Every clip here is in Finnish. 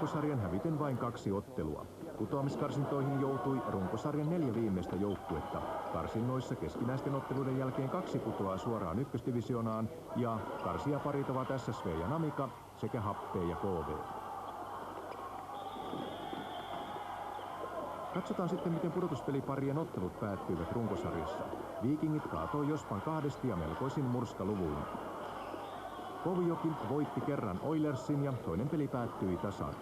runkosarjan häviten vain 2 ottelua. Putoamiskarsintoihin joutui runkosarjan 4 viimeistä joukkuetta. Karsinnoissa keskinäisten otteluiden jälkeen 2 putoaa suoraan ykkösdivisioonaan ja karsijaparit ovat SSV ja Namika sekä Happee ja KV. Katsotaan sitten, miten pudotuspeliparien ottelut päättyivät runkosarjassa. Viikingit kaatoi Jospan 2 ja melkoisin murskaluvuin. Kovioki voitti kerran Oilersin ja toinen peli päättyi tasan.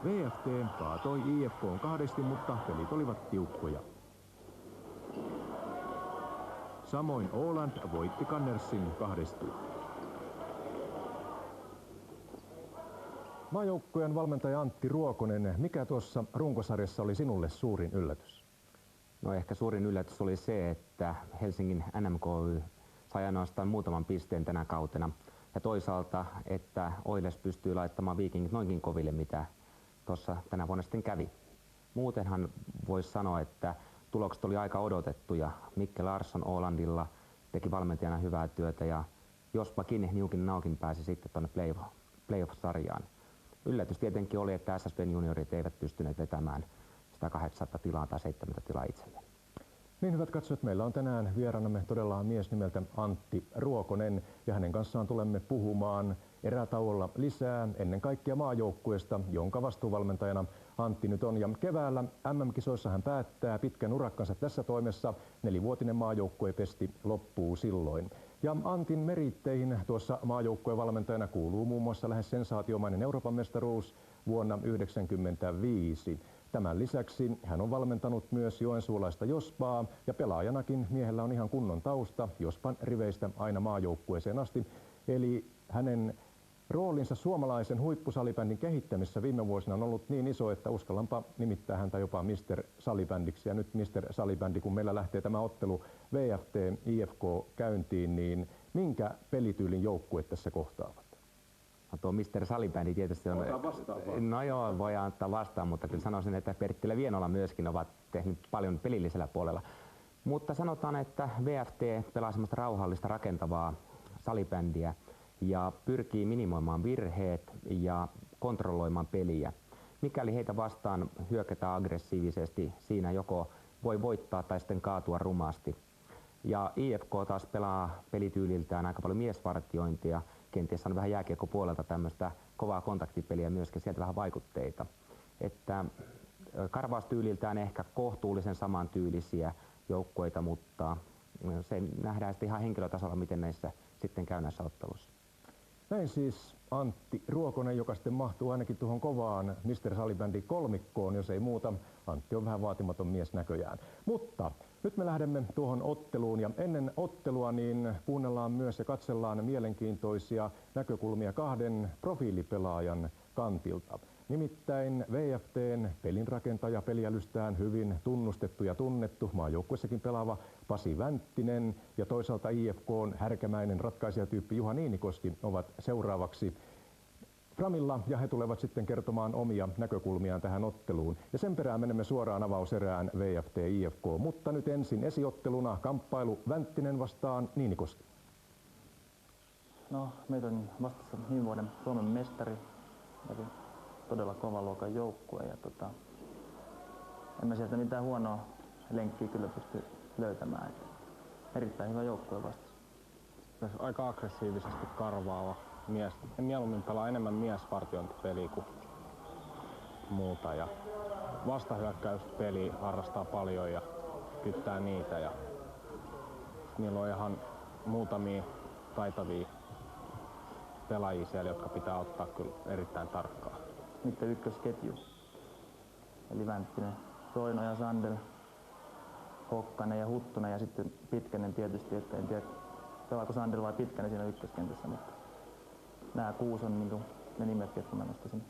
VFT kaatoi IFK:n 2, mutta pelit olivat tiukkoja. Samoin Åland voitti Kannersin 2. Maajoukkueen valmentaja Antti Ruokonen, mikä tuossa runkosarjassa oli sinulle suurin yllätys? No ehkä suurin yllätys oli se, että Helsingin NMKY sai ainoastaan muutaman pisteen tänä kautena. Ja toisaalta, että Oilers pystyy laittamaan Vikingit noinkin koville, mitä tuossa tänä vuonna sitten kävi. Muutenhan voisi sanoa, että tulokset oli aika odotettuja. Mikke Larsson Ålandilla teki valmentajana hyvää työtä ja jospakin niukin naukin pääsi sitten tuonne playoff-sarjaan. Yllätys tietenkin oli, että SSV:n juniorit eivät pystyneet vetämään sitä 8 tilaa tai 7 tilaa itselleen. Niin, hyvät katsojat, meillä on tänään vieraanamme todella mies nimeltä Antti Ruokonen ja hänen kanssaan tulemme puhumaan erätauolla lisää ennen kaikkea maajoukkueesta, jonka vastuuvalmentajana Antti nyt on. Ja keväällä MM-kisoissa hän päättää pitkän urakkansa tässä toimessa. 4-vuotinen maajoukkuepesti loppuu silloin. Ja Antin meritteihin tuossa maajoukkueen valmentajana kuuluu muun muassa lähes sensaatiomainen Euroopan mestaruus vuonna 1995. Tämän lisäksi hän on valmentanut myös joensuulaista Jospaa ja pelaajanakin miehellä on ihan kunnon tausta Jospan riveistä aina maajoukkueeseen asti. Eli hänen roolinsa suomalaisen huippusalibändin kehittämisessä viime vuosina on ollut niin iso, että uskallanpa nimittää häntä jopa Mr. Salibändiksi. Ja nyt Mr. Salibändi, kun meillä lähtee tämä ottelu VFT-IFK käyntiin, niin minkä pelityylin joukkueet tässä kohtaavat? No tuo Mr. Salibändi tietysti on... No joo, voi antaa vastaan, mutta kyllä sanoisin, että Perttilä Vienola myöskin ovat tehneet paljon pelillisellä puolella. Mutta sanotaan, että VFT pelaa semmoista rauhallista, rakentavaa salibändiä ja pyrkii minimoimaan virheet ja kontrolloimaan peliä. Mikäli heitä vastaan hyökätään aggressiivisesti, siinä joko voi voittaa tai sitten kaatua rumasti. Ja IFK taas pelaa pelityyliltään aika paljon miesvartiointia. Kenties on vähän jääkiekkopuolelta tämmöistä kovaa kontaktipeliä myöskin, sieltä vähän vaikutteita. Että karvaustyyliltään ehkä kohtuullisen samantyylisiä joukkueita, mutta se nähdään sitten ihan henkilötasolla, miten näissä sitten käy näissä ottelussa. Näin siis Antti Ruokonen, joka sitten mahtuu ainakin tuohon kovaan Mr. Salibändin kolmikkoon, jos ei muuta. Antti on vähän vaatimaton mies näköjään. Mutta nyt me lähdemme tuohon otteluun ja ennen ottelua niin kuunnellaan myös ja katsellaan mielenkiintoisia näkökulmia 2 profiilipelaajan kantilta. Nimittäin VFT:n pelinrakentaja, peliälystään hyvin tunnustettu ja tunnettu, maajoukkuessakin pelaava Pasi Vänttinen ja toisaalta IFK:n härkämäinen ratkaisijatyyppi Juha Niinikoski ovat seuraavaksi Framilla ja he tulevat sitten kertomaan omia näkökulmiaan tähän otteluun. Ja sen perään menemme suoraan avauserään VFT-IFK, mutta nyt ensin esiotteluna kamppailu Vänttinen vastaan Niinikoski. No, meitä on vastassa viime vuoden Suomen mestari, eli todella kovan luokan joukkue ja en mä sieltä mitään huonoa lenkkiä kyllä pysty löytämään. Että erittäin hyvä joukkue vastassa. Aika aggressiivisesti karvaava mies. Mieluummin pelaa enemmän miesvartiointipeliä kuin muuta. Ja vastahyökkäyspeliä harrastaa paljon ja kyttää niitä. Ja niillä on ihan muutamia taitavia pelaajia siellä, jotka pitää ottaa kyllä erittäin tarkkaan. Niiden ykkösketju. Eli Vänttinen, Soino ja Sandel, Hokkanen ja Huttunen ja sitten Pitkänen tietysti, että en tiedä pelaako Sandel vai Pitkänen siinä ykköskentässä, mutta nämä 6 on niin ne nimet, jotka mä nostaisin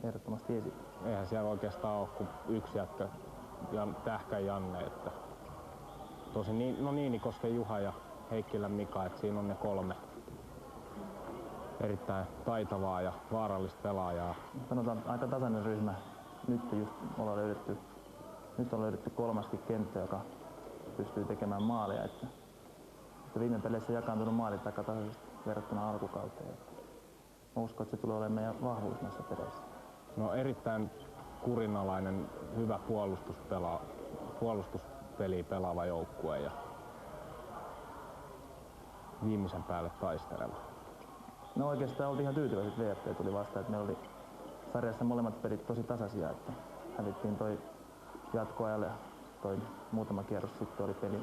ehdottomasti esiin. Eihän siellä oikeastaan ole kuin yksi jätkä, Tähkän Janne, että tosin Niinikosken Juha ja Heikkilän Mika, että siinä on ne 3 erittäin taitavaa ja vaarallista pelaajaa. Sanotaan aika tasainen ryhmä. Nyt on löydetty 3. kenttä, joka pystyy tekemään maaleja. Että viime peleissä jakaantunut maalit aika tasaisesti verrattuna alkukauteen. mä uskon, että se tulee olemaan meidän vahvuus näissä peleissä. No erittäin kurinalainen, hyvä puolustuspeli pelaava joukkue ja viimeisen päälle taisteleva. No oikeastaan oltiin ihan tyytyväiset, että VFT tuli vastaan, että meillä oli sarjassa molemmat pelit tosi tasaisia, että hävittiin toi jatkoajalle ja toi muutama kierros sitten oli peli.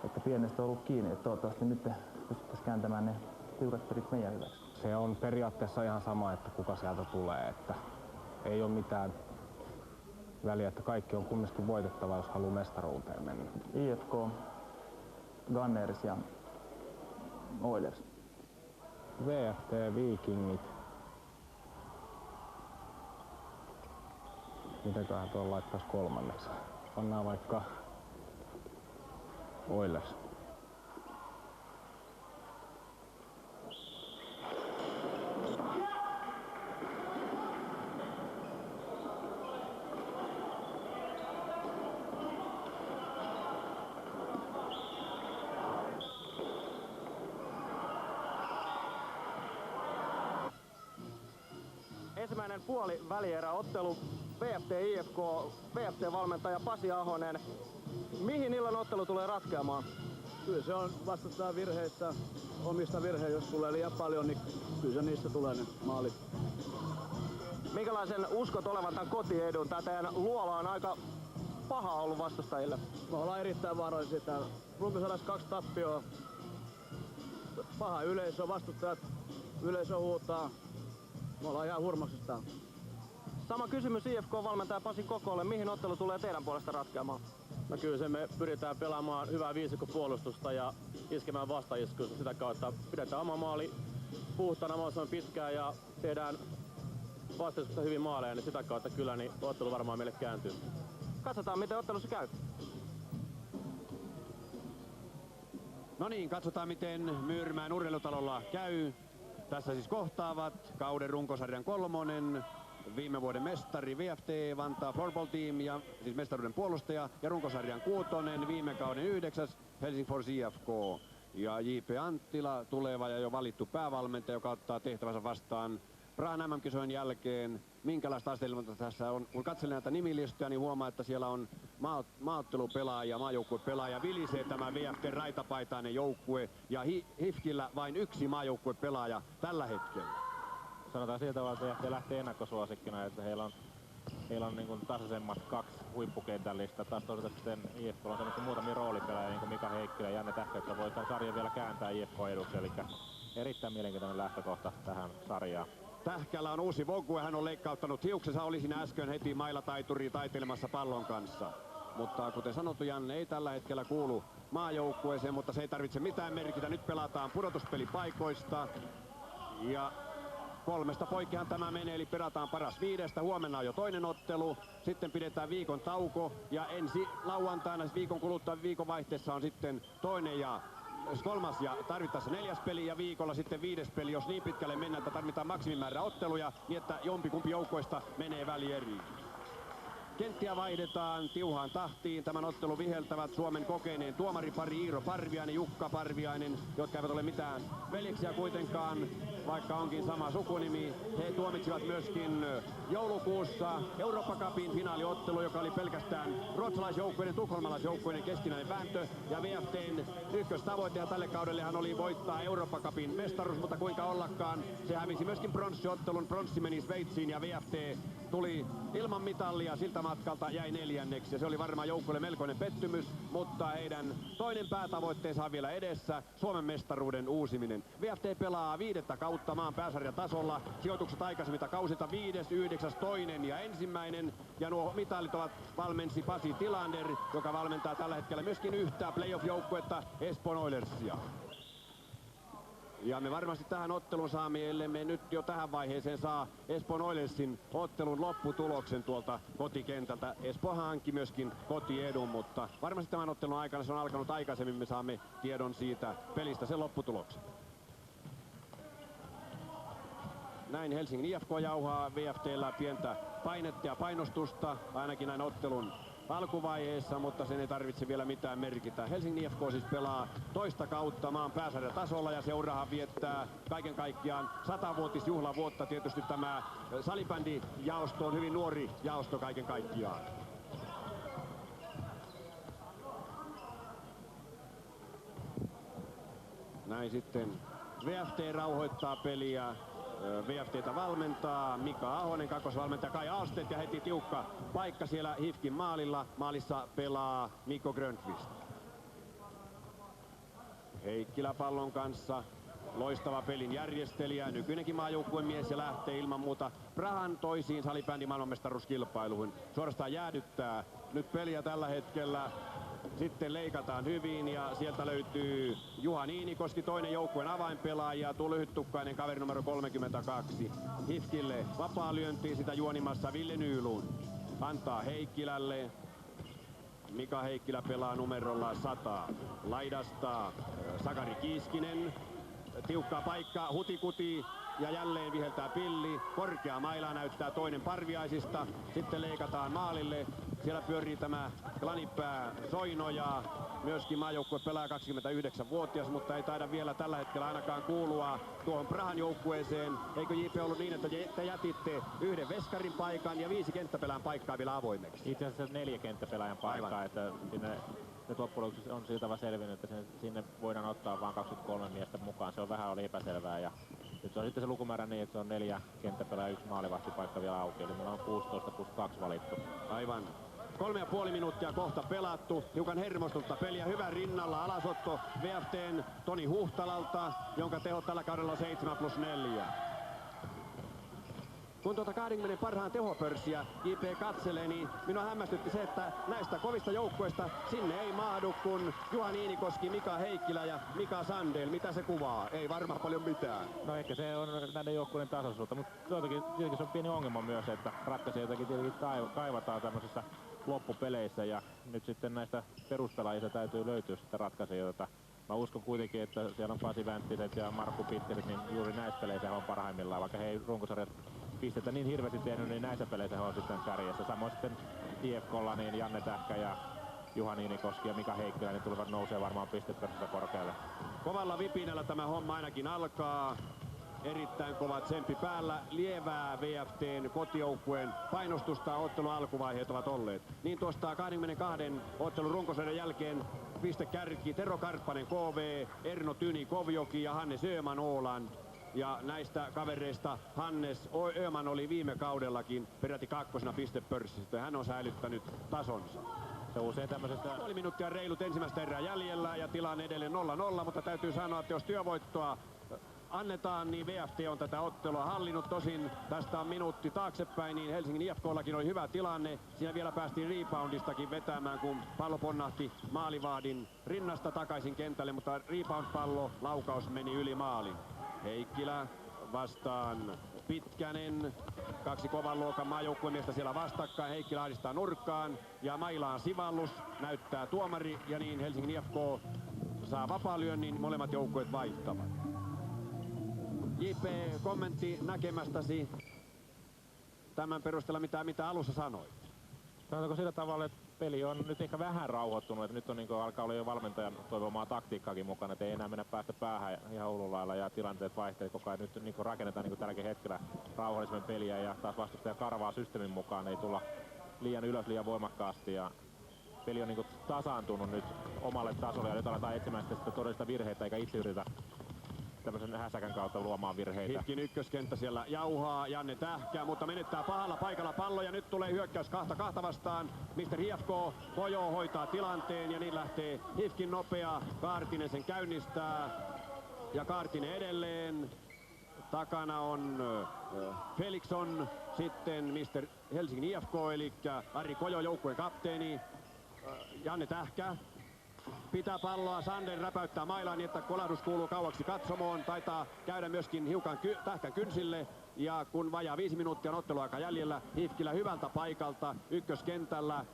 Että pienestä on ollut kiinni, että toivottavasti nyt pystyttäisiin kääntämään ne tiukat pelit meidän hyväksi. Se on periaatteessa ihan sama, että kuka sieltä tulee, että ei ole mitään väliä, että kaikki on kumminkin voitettava, jos haluaa mestaruuteen mennä. IFK, Gunners ja Oilers. VFT, Vikingit. Mitenköhän tuolla laittaisi kolmanneksi? Pannaan vaikka Oilers. Ensimmäinen puoli välieräottelu VFT IFK, VFT-valmentaja Pasi Ahonen. Mihin illan ottelu tulee ratkeamaan? Kyllä se on vastataan virheistä, omista virheistä, jos tulee liian paljon, niin kyllä se niistä tulee ne maalit. Minkälaisen uskot olevan tämän kotiedun? Tää teidän luola on aika paha ollut vastustajille. Me ollaan erittäin varoisia täällä. Runkosarjassa 2 tappioa. Paha yleisö, vastustajat, yleisö huutaa. Me ollaan ihan hurmoksista. Sama kysymys IFK-valmentaja Pasi Kokolle. Mihin ottelu tulee teidän puolesta ratkeamaan? No kyllä se me pyritään pelaamaan hyvää viisikkopuolustusta ja iskemään vastaiskusta. Sitä kautta pidetään oma maali puhtaana mahdollisimman pitkään ja tehdään vastaiskusta hyvin maaleja, niin sitä kautta kyllä niin ottelu varmaan meille kääntyy. Katsotaan, miten ottelussa käy. No niin, katsotaan miten Myyrmään urheilutalolla käy. Tässä siis kohtaavat kauden runkosarjan 3. viime vuoden mestari VFT Vantaa Floorball Team ja siis mestaruuden puolustaja ja runkosarjan 6. viime kauden 9. Helsingfors IFK. Ja J.P. Anttila, tuleva ja jo valittu päävalmentaja, joka ottaa tehtävänsä vastaan Prahan MM-kisojen jälkeen. Minkälaista asetelmaa tässä on? Kun katselen näitä nimilistoja, niin huomaa, että siellä on maaottelupelaaja, maajoukkuepelaaja. Vilisee tämä VFT raitapaitainen joukkue ja HIFKillä vain 1 maajoukkuepelaaja tällä hetkellä. Sanotaan sillä tavalla, että VFT lähtee ennakkosuosikkina, että heillä on niin kuin tasaisemmat 2 huippukentällistä. Taas toisaalta sitten IFK on semmoista muutamia roolipelaajia, niin kuin Mika Heikkilä ja Janne Tähkä, jotka voi tämän sarjan vielä kääntää IFK-eduksi. Eli erittäin mielenkiintoinen lähtökohta tähän sarjaan. Tähkällä on uusi vogue, hän on leikkauttanut hiuksensa, oli siinä äsken heti mailataituri taiteilemassa pallon kanssa. Mutta kuten sanottu, Janne ei tällä hetkellä kuulu maajoukkueeseen, mutta se ei tarvitse mitään merkitä. Nyt pelataan pudotuspelipaikoista ja 3 poikkihan tämä menee, eli perataan paras 5. Huomenna on jo toinen ottelu, sitten pidetään viikon tauko ja ensi lauantaina viikon kuluttua viikonvaihteessa on sitten 2. ja 3. ja tarvittaessa 4. peli ja viikolla sitten 5. peli, jos niin pitkälle mennään, että tarvitaan maksimimäärä otteluja, niin että jompikumpi joukkoista menee välieriin. Kenttiä vaihdetaan tiuhaan tahtiin. Tämän ottelun viheltävät Suomen kokeneen tuomaripari Iiro Parviainen, Jukka Parviainen, jotka eivät ole mitään veljeksiä kuitenkaan, vaikka onkin sama sukunimi. He tuomitsivat myöskin joulukuussa Eurooppa Cupin finaaliottelu, joka oli pelkästään ruotsalaisjoukkueiden, tukholmalaisjoukkueiden keskinäinen vääntö. Ja VFTn ykköstavoite tälle kaudellehan oli voittaa Eurooppa Cupin mestaruus, mutta kuinka ollakaan se hävisi myöskin pronssiottelun. Pronssi meni Sveitsiin ja VFT tuli ilman mitallia siltä matkalta, jäi 4. ja se oli varmaan joukkueelle melkoinen pettymys, mutta heidän toinen päätavoitteensa on vielä edessä, Suomen mestaruuden uusiminen. VFT pelaa 5. kautta maan pääsarjan tasolla, sijoitukset aikaisemmilta kausilta 5., 9., 2. ja 1. ja nuo mitalit ovat valmensi Pasi Tilander, joka valmentaa tällä hetkellä myöskin yhtä playoff-joukkuetta Espoon Oilersia. Ja me varmasti tähän ottelun saamme, ellei me nyt jo tähän vaiheeseen saa Espoon Oilersin ottelun lopputuloksen tuolta kotikentältä. Espoo hankki myöskin kotiedun, mutta varmasti tämän ottelun aikana se on alkanut aikaisemmin, me saamme tiedon siitä pelistä sen lopputuloksen. Näin Helsingin IFK jauhaa VFT:llä pientä painetta ja painostusta, ainakin näin ottelun alkuvaiheessa, mutta sen ei tarvitse vielä mitään merkitä. Helsingin IFK siis pelaa toista kautta maan pääsarjatasolla ja seurahan viettää kaiken kaikkiaan 100-vuotisjuhlavuotta. Tietysti tämä salibändijaosto on hyvin nuori jaosto kaiken kaikkiaan. Näin sitten VFT rauhoittaa peliä. VFT:tä valmentaa Mika Ahonen, kakkosvalmentaja Kai Ahlstedt ja heti tiukka paikka siellä HIFKin maalilla. Maalissa pelaa Mikko Grönqvist. Heikkilä pallon kanssa. Loistava pelin järjestelijä, nykyinenkin maajoukkueen mies ja lähtee ilman muuta Prahan toisiin salibändin maailmanmestaruuskilpailuihin. Suorastaan jäädyttää nyt peliä tällä hetkellä. Sitten leikataan hyvin ja sieltä löytyy Juha Niinikoski, toinen joukkueen avainpelaaja, tuo lyhyttukkainen kaveri numero 32. HIFKille vapaa lyönti, sitä juonimassa Ville Nylund. Antaa Heikkilälle. Mika Heikkilä pelaa numerolla 100. Laidasta Sakari Kiiskinen. Tiukka paikka, hutikuti ja jälleen viheltää pilli. Korkea maila näyttää toinen Parviaisista. Sitten leikataan maalille. Siellä pyörii tämä Klanipää Soino ja myöskin maajoukkue pelaa 29-vuotias, mutta ei taida vielä tällä hetkellä ainakaan kuulua tuohon Prahan joukkueeseen. Eikö JP ollut niin, että te jätitte yhden veskarin paikan ja 5 kenttäpelaajan paikkaa vielä avoimeksi? Itse asiassa 4 kenttäpelaajan paikkaa, että sinne nyt loppujen lopuksi on siltä vaan selvinnyt, että sinne voidaan ottaa vain 23 miestä mukaan. Se on vähän oli epäselvää ja nyt se on sitten se lukumäärä niin, että se on 4 kenttäpelaaja ja 1 maalivahtipaikka vielä auki. Eli meillä on 16 plus 2 valittu. Aivan. 3,5 minuuttia kohta pelattu. Hiukan hermostunutta peliä. Hyvän rinnalla alasotto VFT:n Toni Huhtalalta, jonka tehot tällä kaudella on 7+4. Kun tuota 20 parhaan tehopörssiä JP katselee, niin minua hämmästytti se, että näistä kovista joukkueista sinne ei mahdu kuin Juha Niinikoski, Mika Heikkilä ja Mika Sandel. Mitä se kuvaa? Ei varmaan paljon mitään. No ehkä se on näiden joukkueiden tasoisuutta, mutta tietenkin se on pieni ongelma myös, että ratkaisijoitakin tietenkin kaivataan tämmöisissä loppupeleissä ja nyt sitten näistä peruspelaajista täytyy löytyä sitten ratkaisijoita. Mä uskon kuitenkin, että siellä on Pasi Vänttiset ja Markku Pitkäset, niin juuri näissä peleissä he on parhaimmillaan, vaikka he ei runkosarjat pistettä niin hirveästi tehnyt, niin näissä peleissä he on sitten kärjessä. Samoin sitten IFK:lla niin Janne Tähkä ja Juha Niinikoski ja Mika Heikkilä, niin tulevat nousee varmaan pistepörssissä korkealle. Kovalla vipinällä tämä homma ainakin alkaa. Erittäin kova tsemppi päällä. Lievää VFT:n kotijoukkueen painostusta ottelun alkuvaiheet ovat olleet. Niin tuosta 22 ottelun runkosarjan jälkeen pistekärki Tero Karppanen KV, Erno Tyni Kovjoki ja Hannes Öhman Åland. Ja näistä kavereista Hannes Öhman oli viime kaudellakin peräti 2. pistepörssissä. Hän on säilyttänyt tasonsa. Se usein tämmöisestä... Puoli minuuttia reilut ensimmäistä erää jäljellä ja tilanne edelleen 0-0, mutta täytyy sanoa, että jos työvoittoa annetaan, niin VFT on tätä ottelua hallinnut. Tosin tästä on minuutti taaksepäin, niin Helsingin IFK:llakin oli hyvä tilanne. Siinä vielä päästiin reboundistakin vetämään, kun pallo ponnahti maalivahdin rinnasta takaisin kentälle, mutta rebound-pallo, laukaus meni yli maalin. Heikkilä vastaan Pitkänen. 2 kovan luokan maajoukkuemiestä siellä vastakkain. Heikkilä ahdistaa nurkkaan ja mailaan sivallus. Näyttää tuomari ja niin Helsingin IFK saa vapaalyönnin. Molemmat joukkueet vaihtavat. JP, kommentti näkemästäsi tämän perusteella, mitä alussa sanoit? Sanotaanko sillä tavalla, että peli on nyt ehkä vähän rauhoittunut, että nyt on niin alkaa olla jo valmentajan toivomaa taktiikkaakin mukana, että ei enää mennä päästä päähän ihan hullunlailla ja tilanteet vaihtelee koko ajan. Nyt niin rakennetaan niin tälläkin hetkellä rauhallisemmin peliä ja taas vastustaja karvaa systeemin mukaan, ei tulla liian ylös liian voimakkaasti ja peli on niin tasaantunut nyt omalle tasolle ja nyt aletaan etsimään sitä todellista virheitä eikä itse yritä tämmöisen häsäkän kautta luomaan virheitä. HIFKin ykköskenttä siellä jauhaa Janne Tähkä, mutta menettää pahalla paikalla pallo ja nyt tulee hyökkäys 2-2 vastaan. Mr. IFK Kojo hoitaa tilanteen ja niin lähtee HIFKin nopea. Kaartinen sen käynnistää ja Kaartinen edelleen. Takana on Felixson, sitten Mr. Helsingin IFK eli Ari Kojo joukkueen kapteeni. Janne Tähkä pitää palloa, Sander räpäyttää mailaan niin, että kolahdus kuuluu kauaksi katsomoon. Taitaa käydä myöskin hiukan Tähkän kynsille. Ja kun vajaa 5 minuuttia on otteluaika jäljellä, HIFKillä hyvältä paikalta ykköskentällä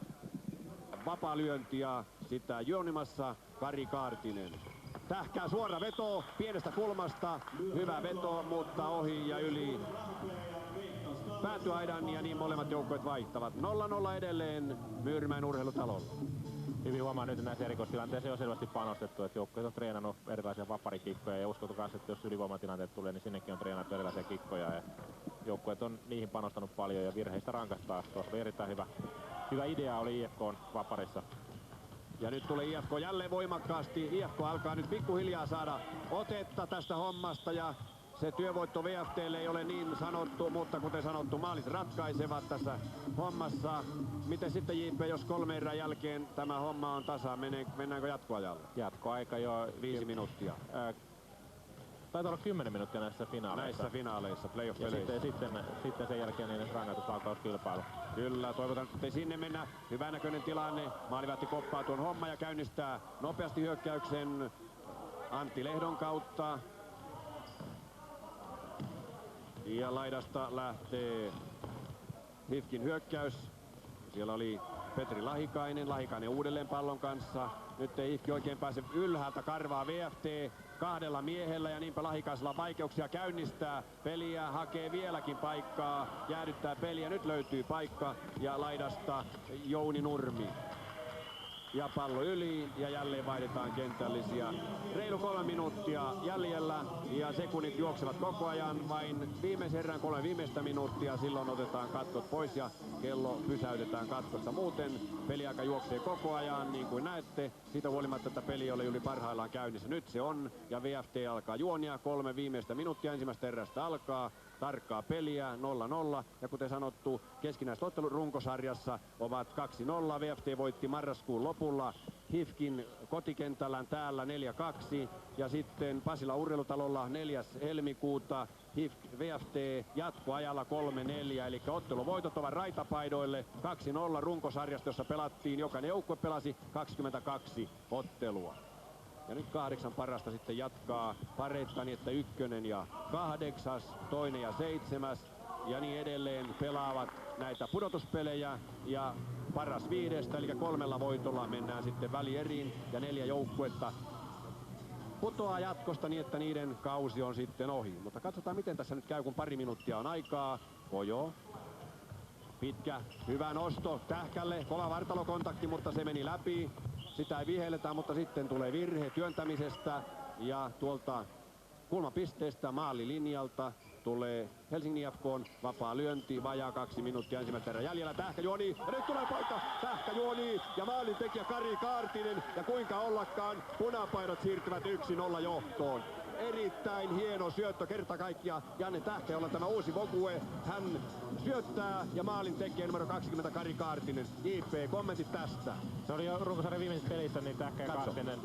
vapaalyönti ja sitä juonimassa Kari Kaartinen. Tähkää suora veto pienestä kulmasta, hyvä veto, mutta ohi ja yli. päätyaidan ja niin molemmat joukkueet vaihtavat. 0-0 edelleen Myyrmäen urheilutalolla. Hyvin huomaa nyt näissä erikoistilanteissa on selvästi panostettu, että joukkueet on treenannut erilaisia vaparikikkoja ja uskottu kanssa, että jos ylivoimatilanteet tulee, niin sinnekin on treenattu erilaisia kikkoja ja joukkueet on niihin panostanut paljon ja virheistä rankastaa. Tuossa oli erittäin hyvä idea oli IFK:n vaparissa. Ja nyt tulee IFK jälleen voimakkaasti. IFK alkaa nyt pikkuhiljaa saada otetta tästä hommasta ja se työvoitto VFT:lle ei ole niin sanottu, mutta kuten sanottu, maalit ratkaisevat tässä hommassa. Miten sitten JP, jos 3 erän jälkeen tämä homma on tasa, mennäänkö jatkoajalle? Jatkoaika jo 5 minuuttia. Taitaa olla 10 minuuttia näissä finaaleissa. Näissä finaaleissa, playoff-peleissä. Ja sitten sen jälkeen niin rangaistuslaukauskilpailu. Kyllä, toivotan, ettei sinne mennä. Hyvän näköinen tilanne. Maalivahti koppaa tuon homma ja käynnistää nopeasti hyökkäyksen Antti Lehdon kautta. Ja laidasta lähtee HIFKin hyökkäys. Siellä oli Petri Lahikainen uudelleen pallon kanssa. Nyt ei HIFK oikein pääse ylhäältä, karvaa VFT 2 miehellä ja niinpä Lahikaisella on vaikeuksia käynnistää peliä, hakee vieläkin paikkaa, jäädyttää peliä. Nyt löytyy paikka ja laidasta Jouni Nurmi. Ja pallo yli ja jälleen vaihdetaan kentällisiä. Reilu 3 minuuttia jäljellä ja sekunnit juoksevat koko ajan. Vain viimeisen erän 3 viimeistä minuuttia. Silloin otetaan katkot pois ja kello pysäytetään katkosta. Muuten peliaika juoksee koko ajan niin kuin näette. Siitä huolimatta, että peli oli yli parhaillaan käynnissä. Nyt se on ja VFT alkaa juonia. 3 viimeistä minuuttia ensimmäistä erästä alkaa. Tarkkaa peliä 0-0 ja kuten sanottu keskinäiset ottelut runkosarjassa ovat 2-0. VFT voitti marraskuun lopulla HIFKin kotikentällään täällä 4-2 ja sitten Pasila urheilutalolla 4. helmikuuta VFT jatkoajalla 3-4 eli otteluvoitot ovat raitapaidoille 2-0 runkosarjasta, jossa pelattiin, jokainen joukkue pelasi 22 ottelua. Ja nyt 8 parasta sitten jatkaa pareittain, että 1 ja 8, 2 ja 7 ja niin edelleen pelaavat näitä pudotuspelejä ja paras 5, eli 3 voitolla mennään sitten välieriin ja 4 joukkuetta putoaa jatkosta niin, että niiden kausi on sitten ohi. Mutta katsotaan miten tässä nyt käy, kun 2 minuuttia on aikaa. Ojo. Pitkä, hyvä nosto Tähkälle, kova vartalokontakti, mutta se meni läpi. Sitä ei vihelletä, mutta sitten tulee virhe työntämisestä ja tuolta kulmapisteestä maalilinjalta tulee Helsingin IFK:n vapaa lyönti, vajaa 2 minuuttia ensimmäistä erää jäljellä. Tähkä juoni ja nyt tulee paikka, Tähkä juoni ja maalintekijä Kari Kaartinen ja kuinka ollakaan punapaidot siirtyvät 1-0 johtoon. Erittäin hieno syöttö kerta kaikkiaan Janne Tähkä, jolla tämä uusi Vogue. Hän syöttää ja maalin tekee numero 20 Kari Kaartinen. JP, kommentit tästä. Se oli jo runkosarjan viimeisessä pelissä, niin Tähkä ja Kaartinen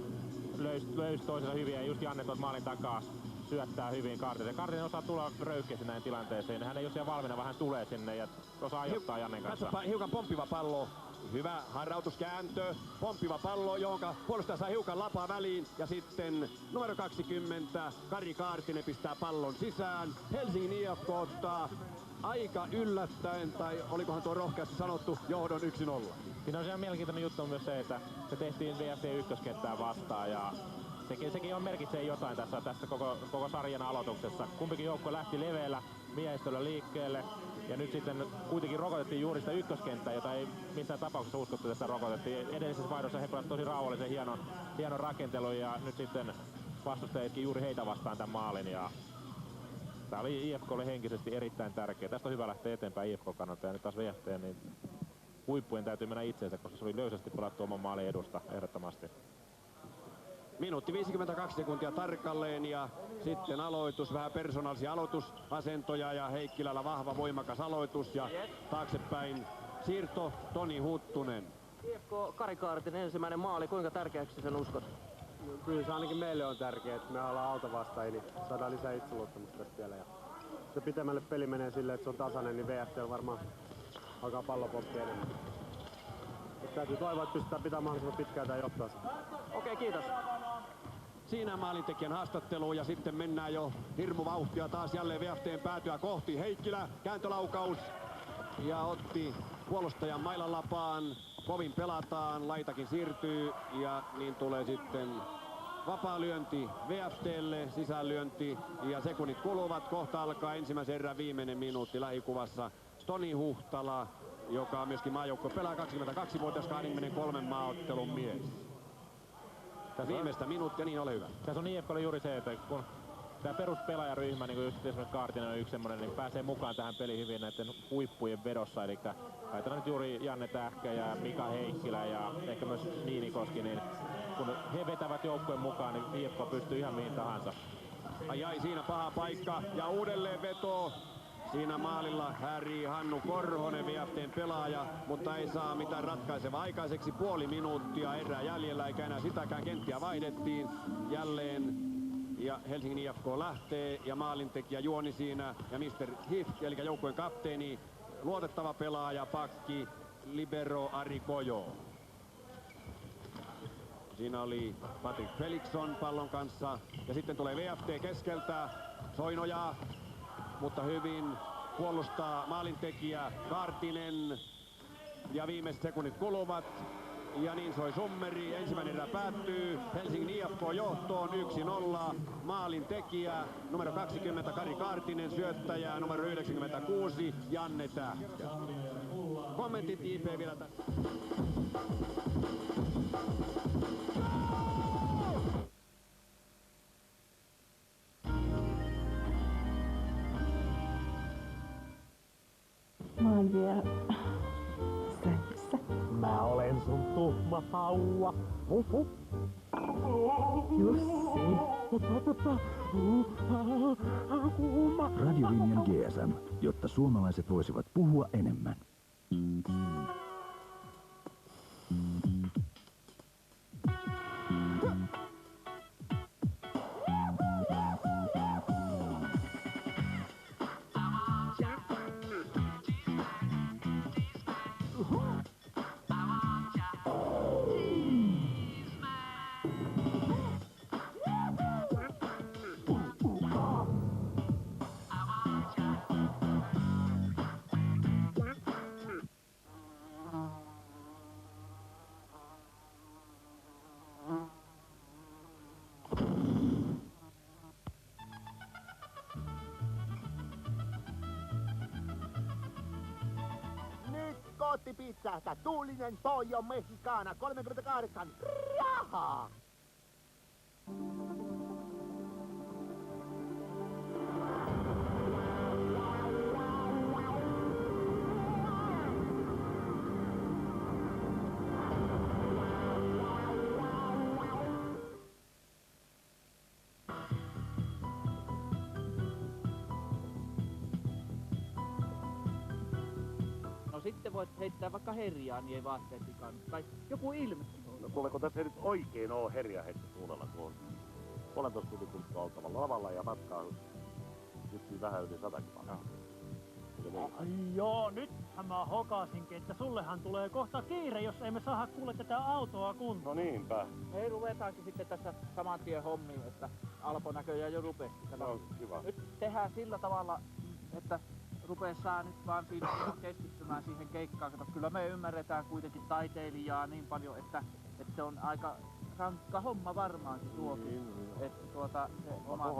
löysi toisensa hyvin ja just Janne tuolta maalin takaa syöttää hyvin Kaartinen. Kaartinen osaa tulla röyhkeästi näin tilanteeseen. Hän ei ole siellä valmiina, vaan hän tulee sinne ja osaa ajoittaa Jannen kanssa. Katsoppa, hiukan pomppiva pallo. Hyvä harrautuskääntö, pomppiva pallo, jonka puolustaja saa hiukan lapaa väliin ja sitten numero 20 Kari Kaartinen pistää pallon sisään. Helsingin IFK ottaa aika yllättäen, tai olikohan tuo rohkeasti sanottu, johdon 1-0. Siinä on ihan mielenkiintoinen juttu myös se, että se tehtiin VFT ykköskenttään vastaan ja sekin on merkitsee jotain tässä koko sarjan aloituksessa. Kumpikin joukkue lähti leveällä miehistöllä liikkeelle ja nyt sitten kuitenkin rokotettiin juuri sitä ykköskenttää, jota ei missään tapauksessa uskottu, että sitä rokotettiin. Edellisessä vaihdossa he pelasivat tosi rauhallisen hienon rakentelun ja nyt sitten vastustajatkin juuri heitä vastaan tämän maalin. Ja tää oli IFK:lle henkisesti erittäin tärkeä. Tästä on hyvä lähteä eteenpäin IFK kannalta ja nyt taas VFT, niin huippujen täytyy mennä itseensä, koska se oli löysästi pelattu oman maalin edusta ehdottomasti. Minuutti 52 sekuntia tarkalleen ja sitten aloitus, vähän persoonallisia aloitusasentoja ja Heikkilällä vahva voimakas aloitus ja taaksepäin siirto Toni Huttunen. IFK Kari Kaartinen ensimmäinen maali, kuinka tärkeäksi sen uskot? Kyllä se ainakin meille on tärkeää, että me ollaan altavastaajia, niin saadaan lisää itseluottamusta tästä vielä. Ja se pitemmälle peli menee silleen, että se on tasainen, niin VFT on varmaan alkaa pallopompia enemmän. Täytyy toivoa, että pystytään pitämään mahdollisimman pitkään tai johtaa sitä. Okei, kiitos. Siinä maalintekijän haastattelu ja sitten mennään jo hirmuvauhtia taas jälleen VFT:n päätyä kohti. Heikkilä, kääntölaukaus ja otti puolustajan mailan lapaan. Kovin pelataan, laitakin siirtyy ja niin tulee sitten vapaa lyönti VFT:lle, sisäänlyönti ja sekunnit kuluvat. Kohta alkaa ensimmäisen erän viimeinen minuutti lähikuvassa. Toni Huhtala, joka on myöskin maajoukkue pelaa 22-vuotias 23 maaottelun mies. Viimeistä minuuttia, niin ole hyvä. Tässä on IFK:lle juuri se, että kun tämä peruspelaajaryhmä, niin kuin just esimerkiksi Kaartinen on yksi semmoinen, niin pääsee mukaan tähän peliin hyvin näiden huippujen vedossa. Eli ajatellaan nyt juuri Janne Tähkä ja Mika Heikkilä ja ehkä myös Niinikoski, niin kun he vetävät joukkueen mukaan, niin IFK pystyy ihan mihin tahansa. Ai siinä paha paikka ja uudelleen veto. Siinä maalilla härii Hannu Korhonen, VFT:n pelaaja, mutta ei saa mitään ratkaisevaa aikaiseksi. Puoli minuuttia erää jäljellä, eikä enää sitäkään. Kenttiä vaihdettiin jälleen. Ja Helsingin IFK lähtee ja maalintekijä juoni siinä. Ja Mr. Hift, eli joukkueen kapteeni, luotettava pelaaja, pakki, libero Ari Kojo. Siinä oli Patrick Felixson pallon kanssa. Ja sitten tulee VFT keskeltä. Soinoja. Mutta hyvin puolustaa maalintekijä Kaartinen ja viimeiset sekunnit kuluvat ja niin soi summeri. Ensimmäinen erä päättyy. Helsingin IFK johtoon 1-0. Maalintekijä numero 20 Kari Kaartinen, syöttäjä numero 96 Janne Tähkä. Kommentit JP vielä tässä. Mä oon vielä sängyssä. Mä olen sun tuhma sauva. Jussi. Kuuma. Radiolinjan GSM, jotta suomalaiset voisivat puhua enemmän. Pizzasta, tuulinen pollo mexicana, 38 rahaa! Sitten voit heittää vaikka herjaa, niin ei vaatteet vikannut. Tai joku ilme. No tuleeko tässä nyt oikein oo herja hetki suunnalla, kun on 1,5 tunnin kuluttua oltava lavalla ja matkaa syttyy vähän yli 100 kilometriä. Joo, nythän mä hokasinkin, että sullehan tulee kohta kiire, jos emme saa kuule tätä autoa kuntoon. No niinpä. Hei, ruvetaankin sitten tässä saman tien hommiin, että Alpo näköjään jo rupesi. No, hyvä. Nyt tehdään sillä tavalla, että saa nyt vaan siinä keskittymään siihen keikkaan. Kato, kyllä me ymmärretään kuitenkin taiteilijaa niin paljon, että se on aika rankka homma varmaankin tuokin. Että se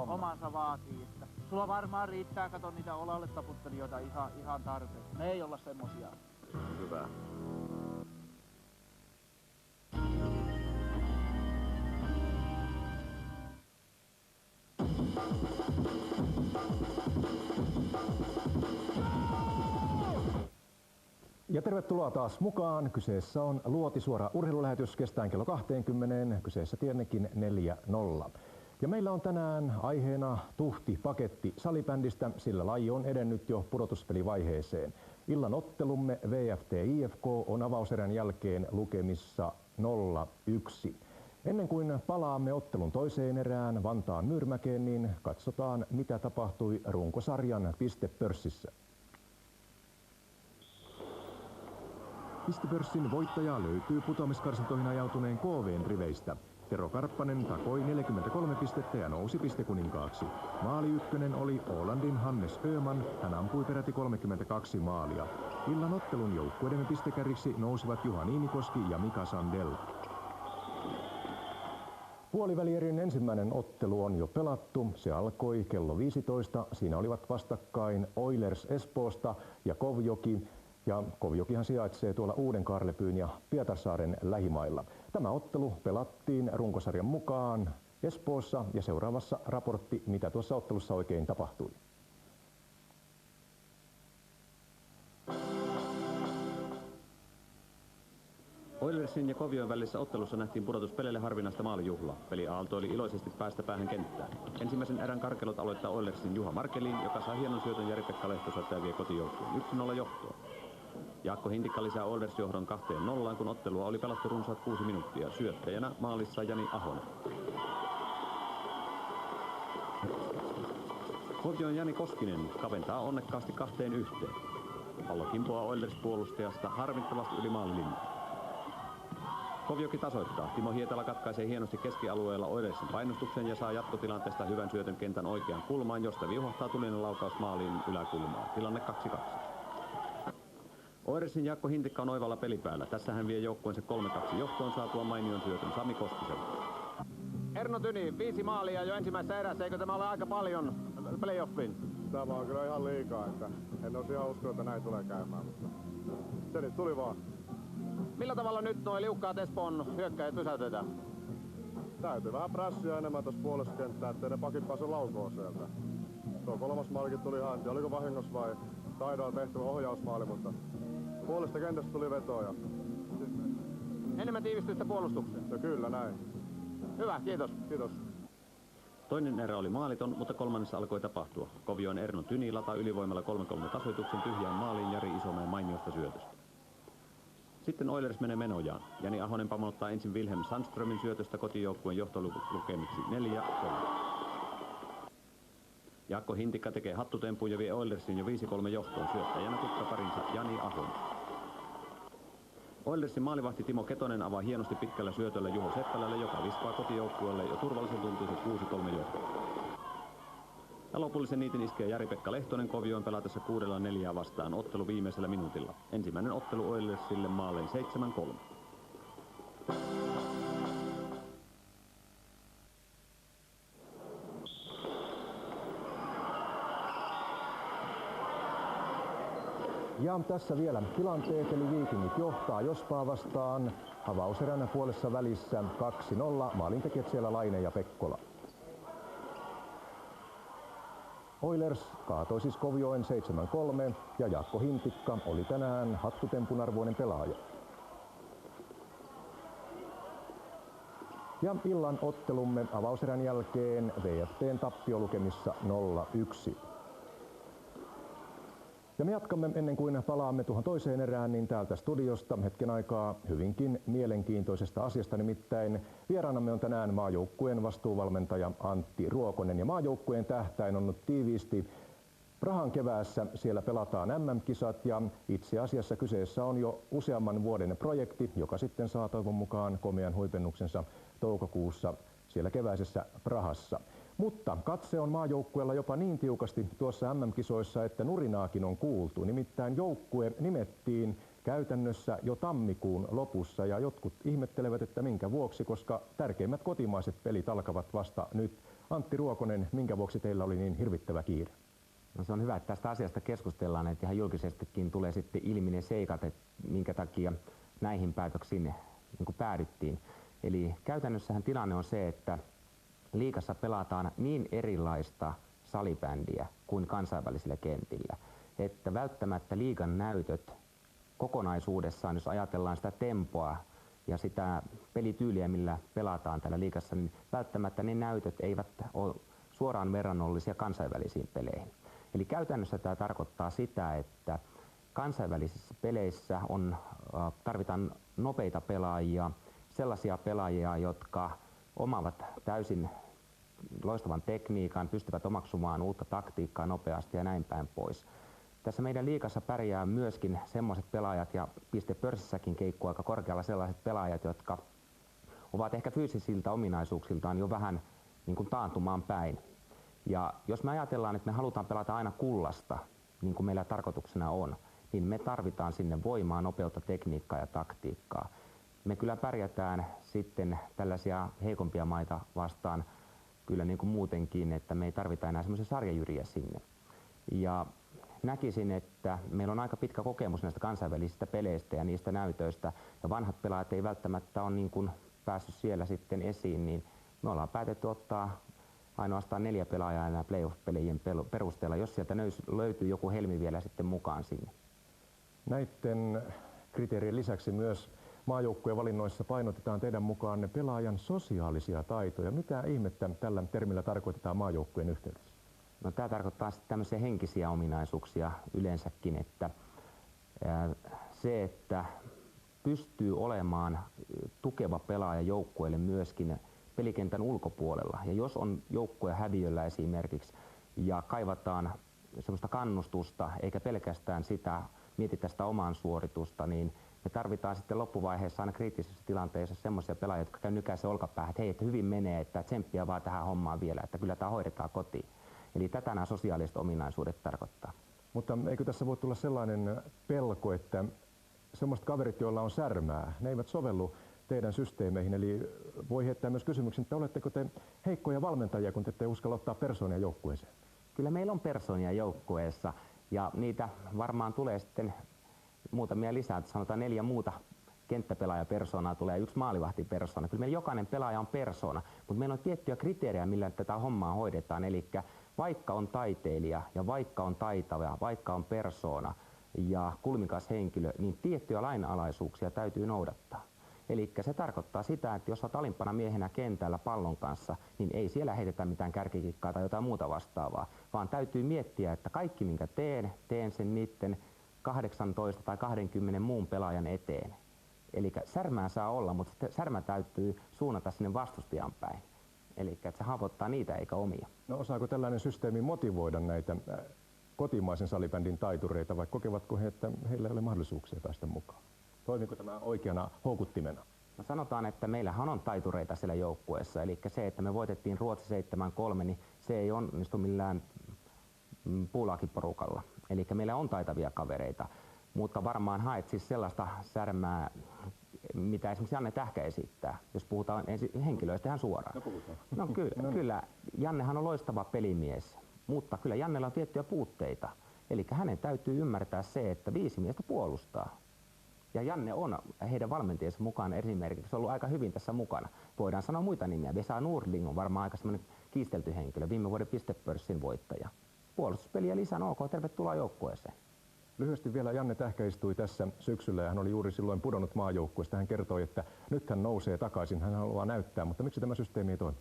omansa vaatii. Että sulla varmaan riittää, kato niitä olalle taputtelijoita ihan tarpeeksi. Me ei olla semmosia. Hyvä. Ja tervetuloa taas mukaan. Kyseessä on luotisuora urheilulähetys kestäen kello 20. Kyseessä tietenkin 4-0. Ja meillä on tänään aiheena tuhti paketti salibändistä, sillä laji on edennyt jo pudotuspelivaiheeseen. Illan ottelumme VFT IFK on avauserän jälkeen lukemissa 0-1. Ennen kuin palaamme ottelun toiseen erään Vantaan Myyrmäkeen, niin katsotaan mitä tapahtui runkosarjan pistepörssissä. Pistepörssin voittaja löytyy putoamiskarsintoihin ajautuneen KV:n riveistä. Tero Karppanen takoi 43 pistettä ja nousi pistekuninkaaksi. Maali ykkönen oli Ålandin Hannes Öhman, hän ampui peräti 32 maalia. Illan ottelun joukkueidemme pistekäriksi nousivat Juha Niinikoski ja Mika Sandell. Puolivälierin ensimmäinen ottelu on jo pelattu. Se alkoi kello 15. Siinä olivat vastakkain Oilers Espoosta ja KovJoki. Ja KovJokihan sijaitsee tuolla Uuden-Kaarlepyyn ja Pietarsaaren lähimailla. Tämä ottelu pelattiin runkosarjan mukaan Espoossa ja seuraavassa raportti, mitä tuossa ottelussa oikein tapahtui. Oilersin ja KovJoen välisessä ottelussa nähtiin pudotuspeleille harvinaista maalijuhlaa. Peli aaltoili iloisesti päästä päähän kenttään. Ensimmäisen erän karkelot aloittaa Oilersin Juha Markelin, joka saa hienon syötön Jari-Pekka Lehtoselta ja vie kotijoukkueen 1-0 johtoon. Jaakko Hintikka lisää Oilers johdon 2-0, kun ottelua oli pelattu runsaat 6 minuuttia. Syöttäjänä maalissa Jani Ahonen. KovJoen Jani Koskinen kaventaa onnekkaasti 2-1. Pallo kimpoaa Oilers-puolustajasta harmittavasti yli maalilinjan. KovJoki tasoittaa. Timo Hietala katkaisee hienosti keskialueella Oilersin painostuksen ja saa jatkotilanteesta hyvän syötön kentän oikeaan kulmaan, josta viuhahtaa tulinen laukaus maaliin yläkulmaan. Tilanne 2-2. Oilersin Jaakko Hintikka on oivalla pelipäällä. Tässä hän vie joukkueensa 3-2 johtoon saatua mainion syötön Sami Koskiselta. Erno Tyni, 5 maalia jo ensimmäisessä erässä. Eikö tämä ole aika paljon playoffin? Tämä on kyllä ihan liikaa, että en olisi ihan usko, että näin tulee käymään, mutta se nyt tuli vaan. Millä tavalla nyt nuo liukkaat Espoon hyökkäjät pysäytetään? Täytyy vähän prässiä enemmän tuossa puolessa kenttää, ettei ne pakit pääse laukoon sieltä. Tuo 3. maalikin tuli ihan, oliko vahingossa vai taidolla tehty ohjausmaali, mutta puolesta kentästä tuli vetoja. Enemmän tiivistystä puolustukseen? No kyllä, näin. Hyvä, kiitos. Kiitos. Toinen erä oli maaliton, mutta kolmannessa alkoi tapahtua. KovJoen Erno Tyni lataa ylivoimalla 3-3 tasoituksen tyhjään maaliin Jari Isomäen mainiosta syötöstä. Sitten Oilers menee menojaan. Jani Ahonen pamottaa ensin Wilhelm Sandströmin syötöstä kotijoukkueen johtolukemiksi 4-3. Jaakko Hintikka tekee hattutempun ja vie Oilersin jo 5-3 johtoon syöttäjänä tutkaparinsa Jani Ahonen. Oilersin maalivahti Timo Ketonen avaa hienosti pitkällä syötöllä Juho Seppälälle, joka viskaa kotijoukkueelle jo turvallisen tuntuisen 6-3 johtoon. Ja lopullisen niitin iskee Jari-Pekka Lehtonen KovJoen pelatessa 6-4 vastaan ottelu viimeisellä minuutilla. Ensimmäinen ottelu Oilersille maalein 7-3. Ja tässä vielä tilanteet, eli Viikingit johtaa Jospaa vastaan. Avauseränä puolessa välissä 2-0. Maalintekijät siellä Laine ja Pekkola. Oilers kaatoi siis KovJoen 7-3 ja Jaakko Hintikka oli tänään hattutempun arvoinen pelaaja. Ja illan ottelumme avauserän jälkeen VFT:n tappiolukemissa 0-1. Ja me jatkamme ennen kuin palaamme tuohon toiseen erään, niin täältä studiosta hetken aikaa hyvinkin mielenkiintoisesta asiasta, nimittäin vieraanamme on tänään maajoukkueen vastuuvalmentaja Antti Ruokonen ja maajoukkueen tähtäin on nyt tiiviisti Prahan keväässä. Siellä pelataan MM-kisat ja itse asiassa kyseessä on jo useamman vuoden projekti, joka sitten saa toivon mukaan komean huipennuksensa toukokuussa siellä keväisessä Prahassa. Mutta katse on maajoukkueella jopa niin tiukasti tuossa MM-kisoissa, että nurinaakin on kuultu. Nimittäin joukkue nimettiin käytännössä jo tammikuun lopussa ja jotkut ihmettelevät, että minkä vuoksi, koska tärkeimmät kotimaiset pelit alkavat vasta nyt. Antti Ruokonen, minkä vuoksi teillä oli niin hirvittävä kiire? No se on hyvä, että tästä asiasta keskustellaan, että ihan julkisestikin tulee sitten ilmi ne seikat, että minkä takia näihin päätöksiin niin kuin päädyttiin. Eli käytännössähän tilanne on se, että liigassa pelataan niin erilaista salibändiä kuin kansainvälisillä kentillä, että välttämättä liigan näytöt kokonaisuudessaan, jos ajatellaan sitä tempoa ja sitä pelityyliä, millä pelataan täällä liigassa, niin välttämättä ne näytöt eivät ole suoraan verrannollisia kansainvälisiin peleihin. Eli käytännössä tämä tarkoittaa sitä, että kansainvälisissä peleissä tarvitaan nopeita pelaajia, sellaisia pelaajia, jotka omaavat täysin loistavan tekniikan, pystyvät omaksumaan uutta taktiikkaa nopeasti ja näin päin pois. Tässä meidän liigassa pärjää myöskin semmoiset pelaajat, ja pistepörssissäkin keikkuu aika korkealla sellaiset pelaajat, jotka ovat ehkä fyysisiltä ominaisuuksiltaan jo vähän niin kuin taantumaan päin. Ja jos me ajatellaan, että me halutaan pelata aina kullasta, niin kuin meillä tarkoituksena on, niin me tarvitaan sinne voimaa, nopeutta, tekniikkaa ja taktiikkaa. me kyllä pärjätään sitten tällaisia heikompia maita vastaan kyllä niin kuin muutenkin, että me ei tarvita enää semmoisia sarjajyriä sinne. Ja näkisin, että meillä on aika pitkä kokemus näistä kansainvälisistä peleistä ja niistä näytöistä, ja vanhat pelaajat ei välttämättä ole niin kuin päässyt siellä sitten esiin, niin me ollaan päätetty ottaa ainoastaan 4 pelaajaa enää playoff-pelien perusteella, jos sieltä löytyy joku helmi vielä sitten mukaan sinne. Näiden kriteerien lisäksi myös maajoukkueen valinnoissa painotetaan teidän mukaan pelaajan sosiaalisia taitoja. Mitä ihmettä tällä termillä tarkoitetaan maajoukkueen yhteydessä? No, tämä tarkoittaa sitten tämmöisiä henkisiä ominaisuuksia yleensäkin, että se, että pystyy olemaan tukeva pelaaja joukkueelle myöskin pelikentän ulkopuolella. Ja jos on joukkue häviöllä esimerkiksi ja kaivataan semmoista kannustusta eikä pelkästään sitä mietitä sitä omaan suoritusta, niin me tarvitaan sitten loppuvaiheessa aina kriittisessä tilanteessa semmoisia pelaajia, jotka käy nykäisen olkapäähän, että hei, että hyvin menee, että tsemppiä vaan tähän hommaan vielä, että kyllä tämä hoidetaan kotiin. Eli tätä nämä sosiaaliset ominaisuudet tarkoittaa. Mutta eikö tässä voi tulla sellainen pelko, että semmoiset kaverit, joilla on särmää, ne eivät sovellu teidän systeemeihin, eli voi heittää myös kysymyksen, että oletteko te heikkoja valmentajia, kun te ette uskalla ottaa persoonia joukkueeseen? Kyllä meillä on persoonia joukkueessa ja niitä varmaan tulee sitten muutamia lisää, sanotaan 4 muuta kenttäpelaajapersoonaa tulee ja 1 maalivahtipersona. Kyllä meillä jokainen pelaaja on persoona, mutta meillä on tiettyjä kriteerejä, millä tätä hommaa hoidetaan. Eli vaikka on taiteilija ja vaikka on taitava, vaikka on persoona ja kulmikas henkilö, niin tiettyjä lainalaisuuksia täytyy noudattaa. Eli se tarkoittaa sitä, että jos olet alimpana miehenä kentällä pallon kanssa, niin ei siellä heitetä mitään kärkikikkaa tai jotain muuta vastaavaa, vaan täytyy miettiä, että kaikki minkä teen sen niiden 18 tai 20 muun pelaajan eteen. Eli särmää saa olla, mutta särmä täytyy suunnata sinne vastustajan päin. Eli että se haavoittaa niitä eikä omia. No, osaako tällainen systeemi motivoida näitä kotimaisen salibändin taitureita, vai kokevatko he, että heillä ei ole mahdollisuuksia päästä mukaan? Toimiko tämä oikeana houkuttimena? No, sanotaan, että meillähän on taitureita siellä joukkueessa. Eli se, että me voitettiin Ruotsi 7-3, niin se ei onnistu millään puulaakiporukalla. Eli meillä on taitavia kavereita. Mutta varmaan haet siis sellaista särmää, mitä esimerkiksi Janne Tähkä esittää, jos puhutaan henkilöistä ihan suoraan. No kyllä, Jannehan on loistava pelimies, mutta kyllä Jannella on tiettyjä puutteita. Eli hänen täytyy ymmärtää se, että 5 miestä puolustaa. Ja Janne on heidän valmentajansa mukaan esimerkiksi ollut aika hyvin tässä mukana. Voidaan sanoa muita nimiä. Vesa Nordling on varmaan aika semmoinen kiistelty henkilö, viime vuoden pistepörssin voittaja. Puolustuspeliä lisään, ok, tervetuloa joukkueeseen. Lyhyesti vielä, Janne Tähkä istui tässä syksyllä ja hän oli juuri silloin pudonnut maajoukkueesta. Hän kertoi, että nyt hän nousee takaisin, hän haluaa näyttää, mutta miksi tämä systeemi ei toimi?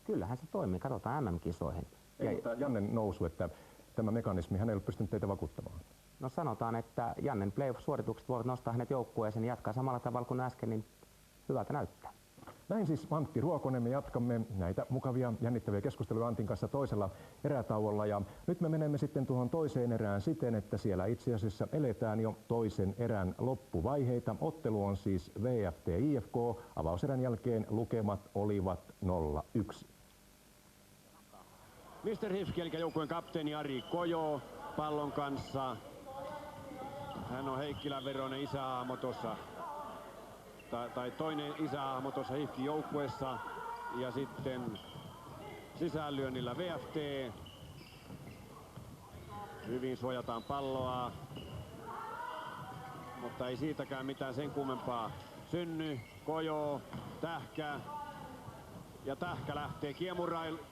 Kyllähän se toimii, katsotaan MM-kisoihin. Mutta Jannen nousu, että tämä mekanismi, hän ei ole pystynyt teitä vakuuttamaan. No, sanotaan, että Jannen playoff-suoritukset voivat nostaa hänet joukkueeseen ja jatkaa samalla tavalla kuin äsken, niin hyvältä näyttää. Näin siis Antti Ruokonen, me jatkamme näitä mukavia jännittäviä keskusteluja Antin kanssa toisella erätauolla. Ja nyt me menemme sitten tuohon toiseen erään siten, että siellä itse asiassa eletään jo toisen erän loppuvaiheita. Ottelu on siis VFT-IFK. Avauserän jälkeen lukemat olivat 0-1. Mr. Hifki, eli joukkueen kapteeni Ari Kojo pallon kanssa. Hän on Heikkilän veroinen isähahmo tuossa. Tai toinen isähahmo tuossa Hifkin joukkueessa. Ja sitten sisäänlyönnillä VFT. Hyvin suojataan palloa. Mutta ei siitäkään mitään sen kummempaa synny. Kojo, Tähkä. Ja Tähkä lähtee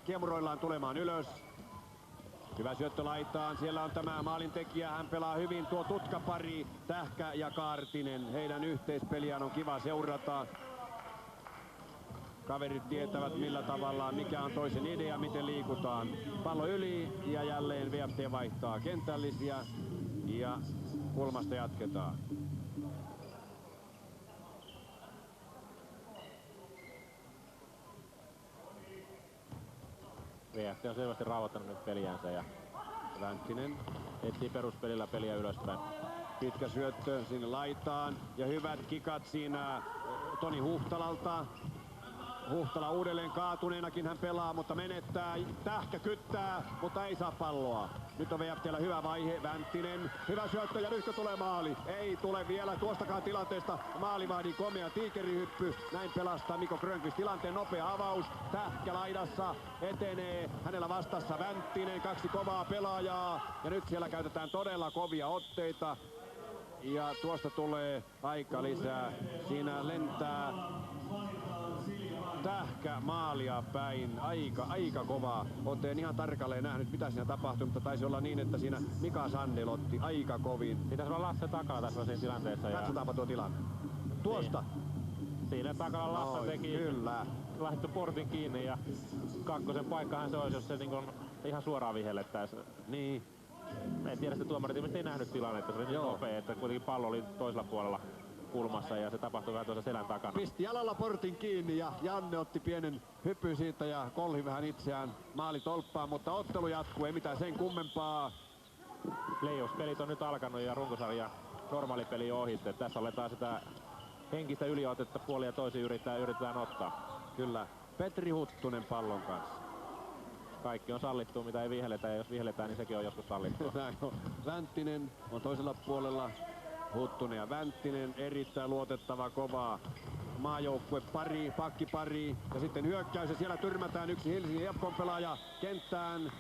kiemuroillaan tulemaan ylös. Hyvä syöttö laitaan. Siellä on tämä maalintekijä. Hän pelaa hyvin tuo tutkapari. Tähkä ja Kaartinen. Heidän yhteispeliään on kiva seurata. Kaverit tietävät millä tavalla, mikä on toisen idea, miten liikutaan. Pallo yli ja jälleen VFT vaihtaa kentällisiä. Ja kulmasta jatketaan. VFT on selvästi rauhoittanut nyt peliänsä ja Länttinen etsii peruspelillä peliä ylöspäin. Pitkä syöttö sinne laitaan ja hyvät kikat siinä Toni Huhtalalta. Huhtala uudelleen kaatuneenakin hän pelaa, mutta menettää. Tähkä kyttää, mutta ei saa palloa. Nyt on VFT:llä hyvä vaihe. Vänttinen, hyvä syöttö ja nytkö tulee maali? Ei tule vielä tuostakaan tilanteesta. Maalivahdin komea tiikerihyppy. Näin pelastaa Mikko Grönqvist tilanteen. Nopea avaus. Tähkä laidassa etenee. Hänellä vastassa Vänttinen. 2 kovaa pelaajaa. Ja nyt siellä käytetään todella kovia otteita. Ja tuosta tulee aika lisää. Siinä lentää Tähkä maalia päin. Aika kova ote. En ihan tarkalleen nähnyt mitä siinä tapahtui, mutta taisi olla niin, että siinä Mika Sandel otti aika kovin. Pitäisi olla Lasse takana tässä siinä tilanteessa. Katsotaanpa tuo tilanne. Tuosta. Niin. Siinä takana Lasse teki. Kyllä. Laittoi portin kiinni ja kakkosen paikkahan se olisi, jos se niin kuin ihan suoraan vihellettäisiin. Niin. En tiedä, että tuomarit ilmeisesti ei nähnyt tilannetta. Se oli niin nopea, että kuitenkin pallo oli toisella puolella kulmassa ja se tapahtui vähän tuossa selän takana. Pisti jalalla portin kiinni ja Janne otti pienen hyppyn siitä ja kolhi vähän itseään maalitolppaan, mutta ottelu jatkuu, ei mitään sen kummempaa. Playoffs-pelit on nyt alkanut ja runkosarja normaalipeli on ohi. Tässä aletaan sitä henkistä yliotetta puolin ja toisin yritetään ottaa. Kyllä. Petri Huttunen pallon kanssa. Kaikki on sallittua, mitä ei vihelletä, ja jos vihelletään, niin sekin on joskus sallittua. Vänttinen on toisella puolella. Huttunen ja Vänttinen, erittäin luotettava, kovaa maajoukkue pari, pakkipari. Ja sitten hyökkäys, ja siellä tyrmätään yksi Helsingin IFK:n pelaaja kenttään.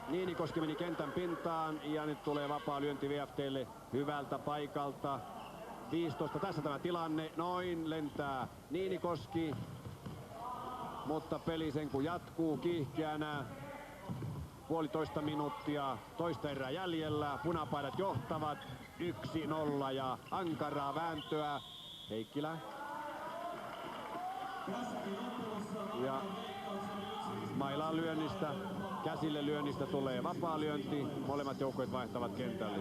Niinikoski meni kentän pintaan, ja nyt tulee vapaa lyönti VFT:lle hyvältä paikalta. 15, tässä tämä tilanne, noin lentää Niinikoski. Mutta peli sen kun jatkuu kiihkeänä. 1,5 minuuttia, toista erää jäljellä. Punapaidat johtavat 1-0 ja ankaraa vääntöä. Heikkilä. Ja mailaan lyönnistä, käsille lyönnistä tulee vapaa lyönti. Molemmat joukkueet vaihtavat kentälle.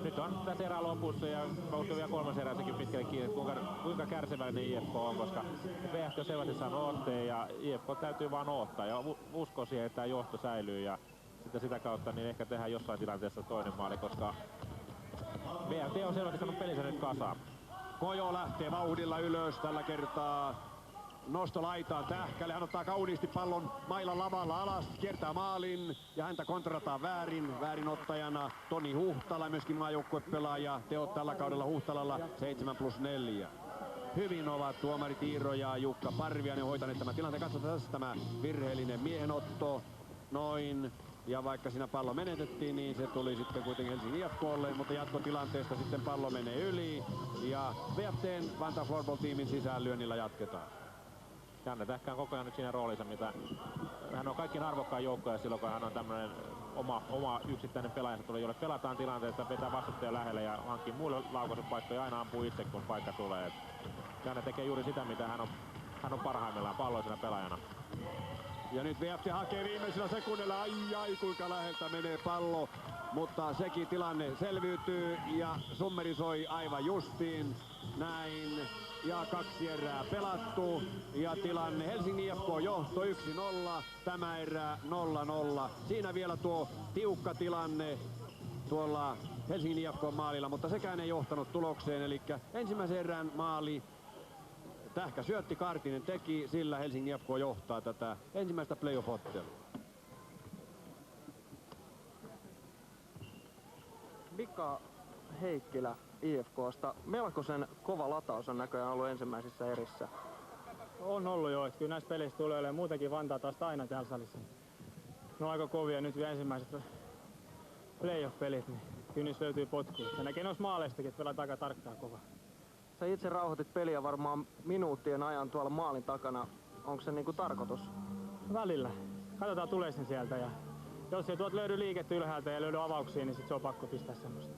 Nyt on tässä erää lopussa ja uskon vielä 3. erässäkin pitkälle kiinni, kuinka kärsivällinen IFK on, koska VFT on selvästi saanut otteen ja IFK täytyy vaan odottaa ja usko siihen, että tämä johto säilyy ja sitten sitä kautta niin ehkä tehdään jossain tilanteessa toinen maali, koska VFT on selvästi saanut pelinsä nyt kasaan. Kojo lähtee vauhdilla ylös tällä kertaa. Nosto laitaan Tähkälle, hän ottaa kauniisti pallon mailan lavalla alas, kiertää maalin ja häntä kontrataan väärinottajana Toni Huhtala, myöskin maajoukkuepelaaja, teot tällä kaudella Huhtalalla 7+4. Hyvin ovat tuomarit Iiro ja Jukka Parviainen hoitaneet tämän tilanteen. Katsotaan tässä tämä virheellinen miehenotto, noin. Ja vaikka siinä pallo menetettiin, niin se tuli sitten kuitenkin Helsingin IFK:lle, mutta jatkotilanteesta sitten pallo menee yli. Ja VFT:n Vantaa Floorball-tiimin sisäänlyönnillä jatketaan. Janne Tähkä on koko ajan nyt siinä roolissa, mitä hän on kaikkien arvokkaan joukkoja silloin, kun hän on tämmöinen oma yksittäinen pelaajansa tuli, jolle pelataan tilanteesta, vetää vastustaja lähelle ja hankkii muille laukaisupaikkoja ja aina ampuu itse, kun paikka tulee. Janne tekee juuri sitä, mitä hän on parhaimmillaan palloisena pelaajana. Ja nyt VFT hakee viimeisellä sekunnilla, ai kuinka läheltä menee pallo, mutta sekin tilanne selviytyy ja summerisoi aivan justiin. Näin. Ja 2 erää pelattu ja tilanne Helsingin IFK johto 1-0, tämä erää 0-0. Siinä vielä tuo tiukka tilanne tuolla Helsingin IFK maalilla, mutta sekään ei johtanut tulokseen, eli ensimmäisen erään maali Tähkä syötti, Kaartinen teki, sillä Helsingin IFK johtaa tätä ensimmäistä playoff-ottelua. Mika Heikkilä IFK:sta. Melkoisen kova lataus on näköjään ollut ensimmäisissä erissä. On ollut jo, että kyllä näissä peleissä tulee olemaan muutenkin Vantaa taas aina täällä salissa. Ne on aika kovia nyt vielä ensimmäiset playoff-pelit, niin kyllä niissä löytyy potkuja. Ja näkee noissa maaleistakin, että pelataan aika tarkkaan kova. Sä itse rauhoitit peliä varmaan minuuttien ajan tuolla maalin takana. Onko se niinku tarkoitus? Välillä. Katsotaan tulee sen sieltä ja jos ei tuolta löydy liikettä ylhäältä ja löydy avauksia, niin sit se on pakko pistää semmoista.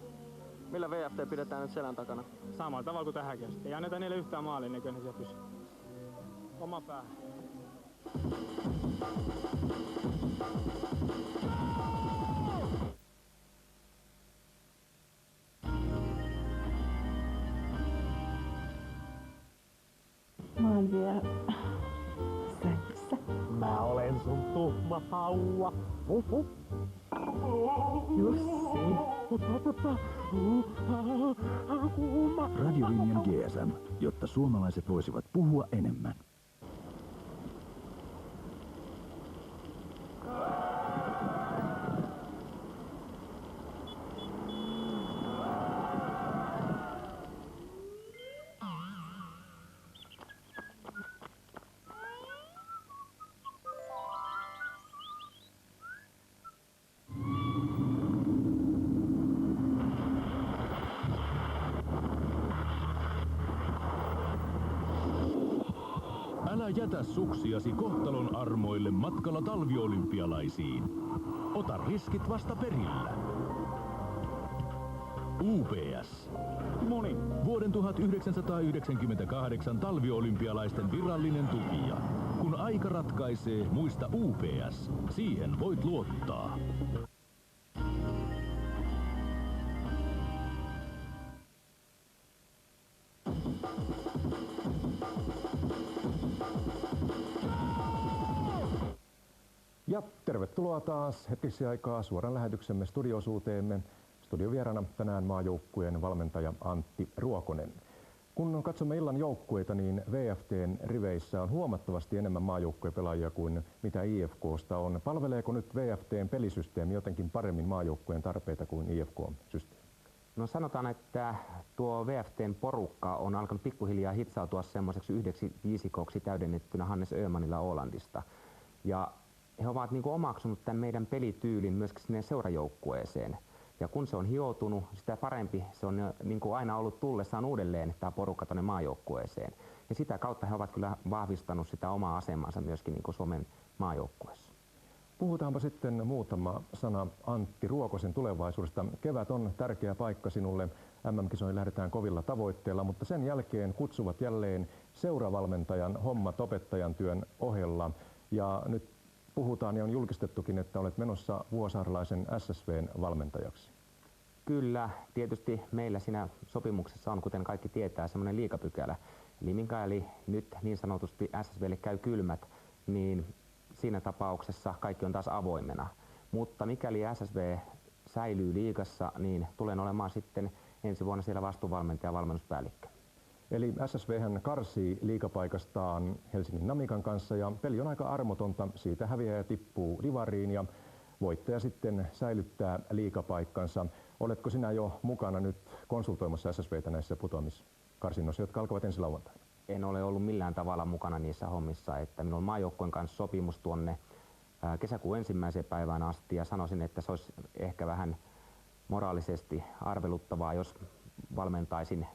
Millä VFT pidetään nyt selän takana? Samalla tavalla kuin tähänkin asti. Ei anneta niille yhtään maaliin, niin kyllä ne siellä pysyy. Oma pää. Mä oon vielä sängyssä. Mä olen sun tuhma pauva. Jussi. Radiolinjan GSM, jotta suomalaiset voisivat puhua enemmän. jätä suksiasi kohtalon armoille matkalla talviolympialaisiin. Ota riskit vasta perillä. UPS. Moni. Vuoden 1998 talviolympialaisten virallinen tukija. Kun aika ratkaisee, muista UPS. Siihen voit luottaa. Ja tervetuloa taas hetkeksi aikaa suoran lähetyksemme studioosuuteemme. Studiovieraana tänään maajoukkueen valmentaja Antti Ruokonen. Kun katsomme illan joukkueita, niin VFT:n riveissä on huomattavasti enemmän maajoukkuepelaajia kuin mitä IFK:sta on. Palveleeko nyt VFT:n pelisysteemi jotenkin paremmin maajoukkueen tarpeita kuin IFK-systeemi? No sanotaan, että tuo VFT:n porukka on alkanut pikkuhiljaa hitsautua semmoiseksi yhdeksi viisikoksi täydennettynä Hannes Öhmanilla Ålandista. Ja he ovat niin kuin omaksunut tämän meidän pelityylin myöskin sinne seurajoukkueeseen. Ja kun se on hioutunut, sitä parempi se on niin kuin aina ollut tullessaan uudelleen tämä porukka tuonne maajoukkueeseen. Ja sitä kautta he ovat kyllä vahvistanut sitä omaa asemansa myöskin niin kuin Suomen maajoukkueessa. Puhutaanpa sitten muutama sana Antti Ruokosen tulevaisuudesta. Kevät on tärkeä paikka sinulle. MM-kisoihin lähdetään kovilla tavoitteilla, mutta sen jälkeen kutsuvat jälleen seuravalmentajan hommat opettajan työn ohella. Ja nyt puhutaan ja on julkistettukin, että olet menossa vuosaarelaisen SSV:n valmentajaksi. Kyllä, tietysti meillä siinä sopimuksessa on, kuten kaikki tietää, semmoinen liigapykälä. Eli mikäli nyt niin sanotusti SSV:lle käy kylmät, niin siinä tapauksessa kaikki on taas avoimena. Mutta mikäli SSV säilyy liigassa, niin tulen olemaan sitten ensi vuonna siellä vastuuvalmentaja ja valmennuspäällikkö. Eli SSV:hän karsii liigapaikastaan Helsingin Namikan kanssa ja peli on aika armotonta. Siitä häviäjä tippuu divariin ja voittaja sitten säilyttää liigapaikkansa. Oletko sinä jo mukana nyt konsultoimassa SSV:tä näissä putoamiskarsinnoissa, jotka alkavat ensi lauantaina? En ole ollut millään tavalla mukana niissä hommissa, että minulla on maajoukkueen kanssa sopimus tuonne kesäkuun 1. päivään asti ja sanoisin, että se olisi ehkä vähän moraalisesti arveluttavaa, jos valmentaisin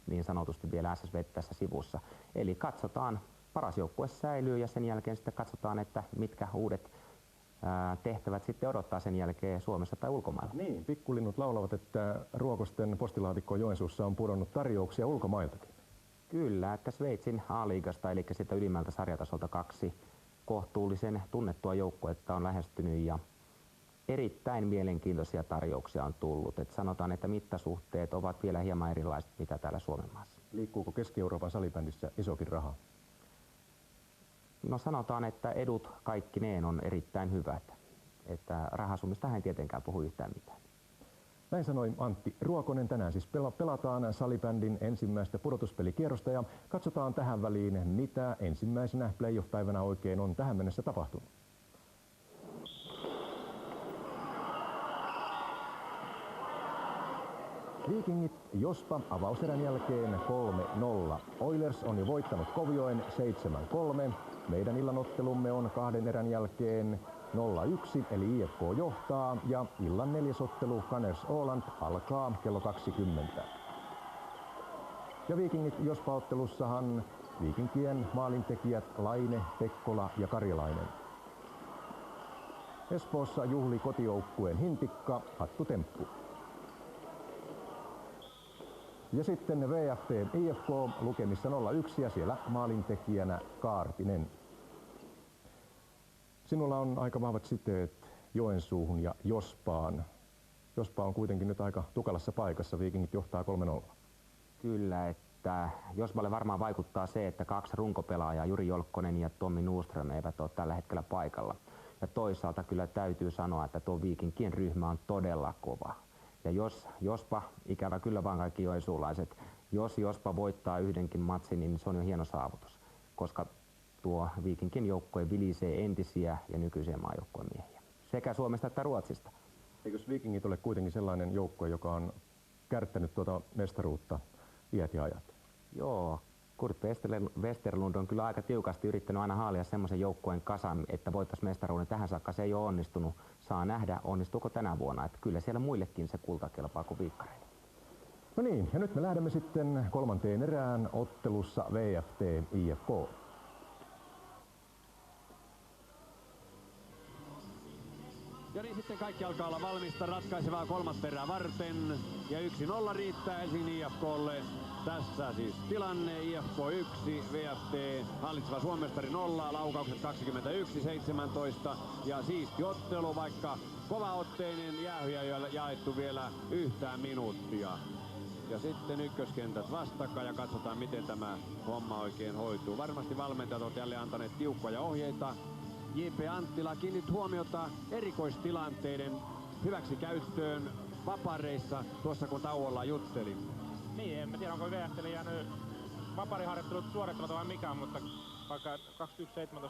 niin sanotusti vielä SSV tässä sivussa. Eli katsotaan, paras joukkue säilyy ja sen jälkeen sitten katsotaan, että mitkä uudet tehtävät sitten odottaa sen jälkeen Suomessa tai ulkomailla. Niin, pikkulinnut laulavat, että Ruokosten postilaatikko Joensuussa on pudonnut tarjouksia ulkomailtakin. Kyllä, että Sveitsin A-liigasta, eli sitä ylimmältä sarjatasolta 2 kohtuullisen tunnettua joukkuetta on lähestynyt ja erittäin mielenkiintoisia tarjouksia on tullut. Et sanotaan, että mittasuhteet ovat vielä hieman erilaiset mitä täällä Suomen maassa. Liikkuuko Keski-Euroopan salibändissä isokin raha? No sanotaan, että edut kaikkineen on erittäin hyvät. Että rahasummista en tietenkään puhu yhtään mitään. Näin sanoi Antti Ruokonen. Tänään siis pelataan salibändin ensimmäistä pudotuspelikierrosta ja katsotaan tähän väliin, mitä ensimmäisenä playoff-päivänä oikein on tähän mennessä tapahtunut. Vikingit Jospa avauserän jälkeen 3-0. Oilers on jo voittanut Kovioen 7-3. Meidän illanottelumme on 2 erän jälkeen 0-1, eli IFK johtaa ja illan 4. ottelu Gunners Åland alkaa kello 20. Ja Vikingit Jospa-ottelussahan Vikinkien maalintekijät Laine, Pekkola ja Karjalainen. Espoossa juhli kotijoukkueen Hintikka, hattutemppu. Ja sitten VFT IFK lukemissa 0-1 ja siellä maalintekijänä Kaartinen. Sinulla on aika vahvat siteet Joensuuhun ja Jospaan. Jospa on kuitenkin nyt aika tukalassa paikassa, Vikingit johtaa 3-0. Kyllä, että Jospalle varmaan vaikuttaa se, että 2 runkopelaajaa, Juri Jolkkonen ja Tommi Nuuström, eivät ole tällä hetkellä paikalla. Ja toisaalta kyllä täytyy sanoa, että tuo Vikinkien ryhmä on todella kova. Ja jos Jospa, ikävä kyllä vaan kaikki joensuulaiset, jos Jospa voittaa yhdenkin matsin, niin se on jo hieno saavutus. Koska tuo Vikinkien joukkue vilisee entisiä ja nykyisiä maajoukkueen miehiä. Sekä Suomesta että Ruotsista. Eikös Vikingit ole kuitenkin sellainen joukkue, joka on kärttänyt tuota mestaruutta iät ja ajat? Joo, Kurt Westerlund on kyllä aika tiukasti yrittänyt aina haalia semmoisen joukkueen kasan, että voittaisi mestaruuden. Tähän saakka se ei ole onnistunut. Saa nähdä, onnistuuko tänä vuonna. Että kyllä siellä muillekin se kulta kelpaa kuin viikkareille. No niin, ja nyt me lähdemme sitten 3. erään ottelussa VFT IFK. niin sitten kaikki alkaa olla valmista ratkaisevaa kolmatta erää varten. Ja 1-0 riittää Helsingin IFK:lle. Tässä siis tilanne, IFK 1, VFT hallitseva Suomestari 0, laukaukset 21-17 ja siisti ottelu, vaikka kovaotteinen jäähyjä ei ole jaettu vielä yhtään minuuttia. Ja sitten ykköskentät vastakkain ja katsotaan miten tämä homma oikein hoituu. Varmasti valmentajat ovat jälleen antaneet tiukkoja ohjeita. J.P. Anttila kiinnitti huomiota erikoistilanteiden hyväksikäyttöön vapareissa tuossa kun tauolla juttelin. Niin, en tiedä onko VFT:lle jäänyt vapariharjoittelut suorittamatta vai mikään, mutta vaikka 21-17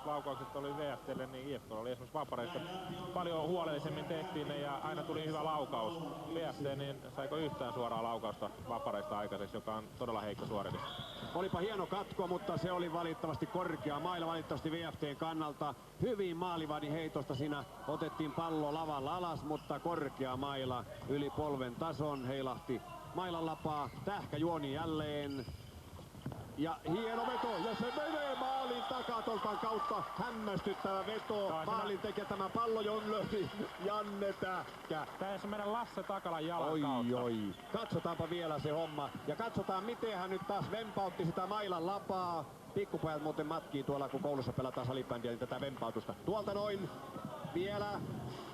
laukaukset oli VFT:lle, niin IFK oli esimerkiksi vapareissa paljon huolellisemmin tehtiin ne ja aina tuli hyvä laukaus. VFT niin saiko yhtään suoraa laukausta vapareista aikaiseksi, joka on todella heikko suoritus. Olipa hieno katko, mutta se oli valitettavasti korkea maila valitettavasti VFT:n kannalta. Hyvin maalivahdin heitosta siinä otettiin pallo lavalla alas, mutta korkea maila yli polven tason heilahti mailan lapaa. Tähkä juoni jälleen. Ja hieno veto, ja se menee maalin takatolpan kautta. Hämmästyttävä veto. Maalin tekee tämä pallo, jon löi Janne Tähkä. Tässä meidän Lasse Takalan jalan kautta. Oi. Katsotaanpa vielä se homma. Ja katsotaan miten hän nyt taas vempautti sitä mailan lapaa. Pikkupojat muuten matkii tuolla, kun koulussa pelataan salibändiä, niin tätä vempautusta. Tuolta noin. Vielä.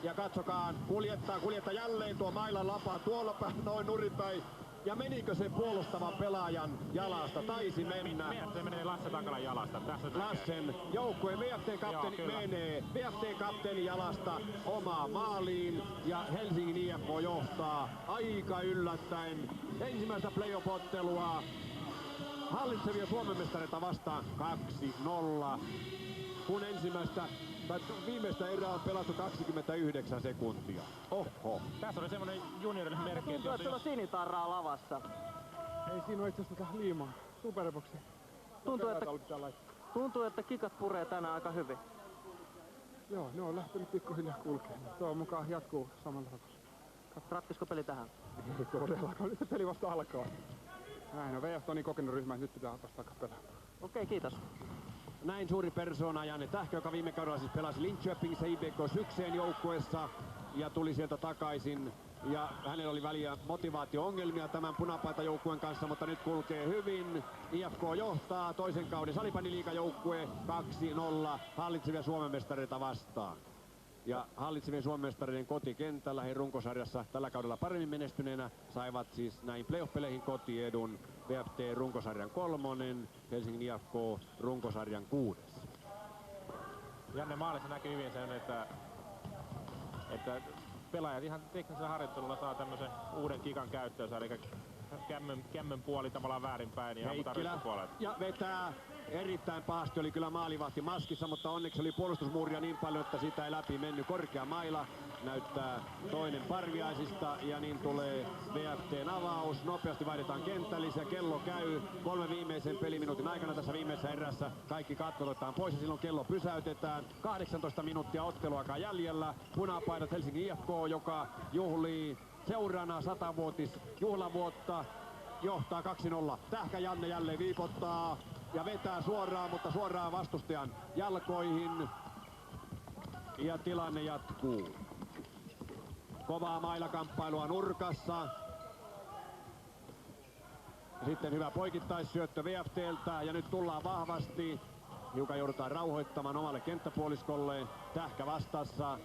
Ja katsokaa, kuljettaa jälleen tuo mailan lapaa tuolla päin, noin nurinpäin. Ja menikö se puolustavan pelaajan jalasta? Taisi mennä. Mielestäni menee Lasse Takalan jalasta. Lassen joukkueen VFT-kapteeni menee. VFT-kapteeni jalasta omaa maaliin. Ja Helsingin IFK johtaa aika yllättäen ensimmäistä playoff-ottelua hallitsevia Suomen mestareita vastaan 2-0. Kun viimeistä erää on pelattu 29 sekuntia. Oho. Tässä oli semmonen juniorille merkki. Tuntuu, että sulla sinitarraa lavassa. Ei siinä ole itse asiassa mitään liimaa. Superboksi. Tuntuu, että kikat puree tänään aika hyvin. Joo, ne on lähtenyt pikkuhiljaa kulkemaan. Toivon mukaan jatkuu samalla tavalla. Ratkisko peli tähän? Ei todellakaan. Nyt peli vasta alkaa. Näin on. VF on niin kokenut ryhmä, että nyt pitää vasta alkaa pelaa. Okei, kiitos. Näin suuri persoona Janne Tähkä, joka viime kaudella siis pelasi Linköpingissä IBK Sykseen joukkueessa ja tuli sieltä takaisin. Ja hänellä oli väliä motivaatio-ongelmia tämän punapaitajoukkueen kanssa, mutta nyt kulkee hyvin. IFK johtaa toisen kauden salibändiliigajoukkue 2-0 hallitsevia Suomen mestareita vastaan. Ja hallitsevien Suomen mestareiden kotikentällä he runkosarjassa tällä kaudella paremmin menestyneenä saivat siis näin playoff-peleihin kotiedun. VFT runkosarjan 3, Helsingin IFK runkosarjan 6. Janne maalissa näkyy hyvin sen, että pelaajat ihan teknisellä harjoittelulla saa tämmöisen uuden kikan käyttöönsä, eli kämmön puoli tavallaan väärinpäin ja Heikkilä ja vetää erittäin pahasti, oli kyllä maalivahti maskissa, mutta onneksi oli puolustusmuuria niin paljon, että sitä ei läpi mennyt. Korkea maila näyttää toinen Parviaisista ja niin tulee VFT:n avaus. Nopeasti vaihdetaan kenttällisiä, kello käy 3 viimeisen peliminuutin aikana tässä viimeisessä erässä. Kaikki katkot otetaan pois ja silloin kello pysäytetään. 18 minuuttia otteluaikaa jäljellä. Punapaidat Helsingin IFK, joka juhlii seuraana 100-vuotis juhlavuotta, johtaa 2-0. Tähkä Janne jälleen viipottaa ja vetää suoraan, mutta suoraan vastustajan jalkoihin. Ja tilanne jatkuu. Kovaa mailakamppailua nurkassa. Sitten hyvä poikittaissyöttö VFT:ltä ja nyt tullaan vahvasti. Hiukan joudutaan rauhoittamaan omalle kenttäpuoliskolle. Tähkä vastassa.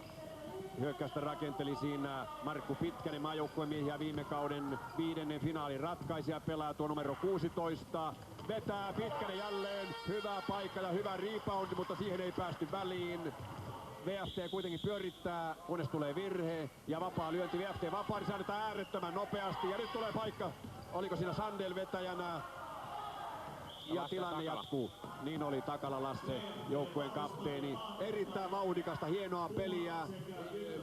Hyökkäystä rakenteli siinä Markku Pitkänen, maajoukkueen miehiä viime kauden 5. finaalin ratkaisija, pelaa tuo numero 16. Vetää Pitkänen jälleen, hyvä paikka ja hyvä rebound, mutta siihen ei päästy väliin. VFT kuitenkin pyörittää, kunnes tulee virhe ja vapaa lyönti. VFT vapaa, niin se annetaan äärettömän nopeasti ja nyt tulee paikka. Oliko siinä Sandel vetäjänä? Ja Lasse tilanne Takala jatkuu. Niin oli Takala Lasse, joukkueen kapteeni. Erittäin vauhdikasta, hienoa peliä.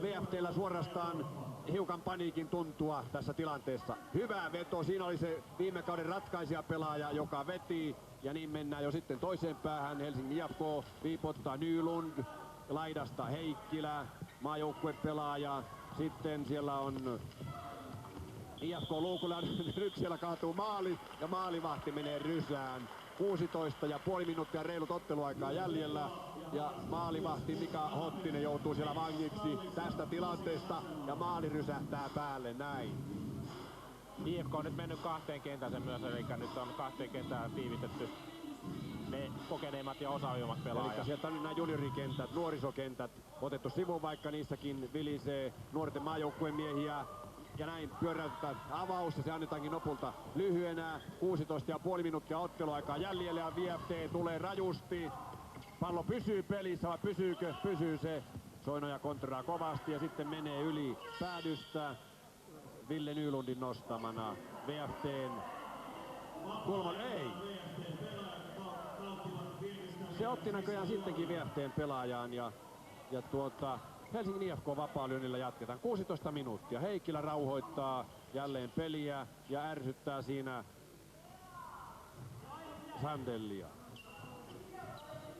VFT:llä suorastaan hiukan paniikin tuntua tässä tilanteessa. Hyvä veto, siinä oli se viime kauden ratkaisijapelaaja, joka veti. Ja niin mennään jo sitten toiseen päähän. Helsingin IFK viipottaa Nylund, laidasta Heikkilä, maajoukkuepelaaja. Sitten siellä on IFK luukulla, nyt siellä kaatuu maali ja maalivahti menee rysään. 16,5 minuuttia reilut otteluaikaa jäljellä. Ja maalivahti Mika Hottinen joutuu siellä vangiksi tästä tilanteesta ja maali rysähtää päälle näin. IFK on nyt mennyt 2 kentäseen myös, eli nyt on 2 kentään tiivistetty ne kokeneimmat ja osaavimmat pelaajat. Eli sieltä on nyt nämä juniorikentät, nuorisokentät otettu sivuun, vaikka niissäkin vilisee nuorten maajoukkueen miehiä. Ja näin pyöräytetään avaus ja se annetaankin lopulta lyhyenä. 16,5 minuuttia otteluaikaa jäljellä ja VFT tulee rajusti. Pallo pysyy pelissä, vai pysyykö? Pysyy se. Soinoja kontraa kovasti ja sitten menee yli päädystä. Ville Nylundin nostamana VFT:n kulman. Ei! Se otti näköjään sittenkin VFT:n pelaajaan ja Helsingin IFK vapaalyönnillä jatketaan. 16 minuuttia. Heikkilä rauhoittaa jälleen peliä ja ärsyttää siinä Sandellia.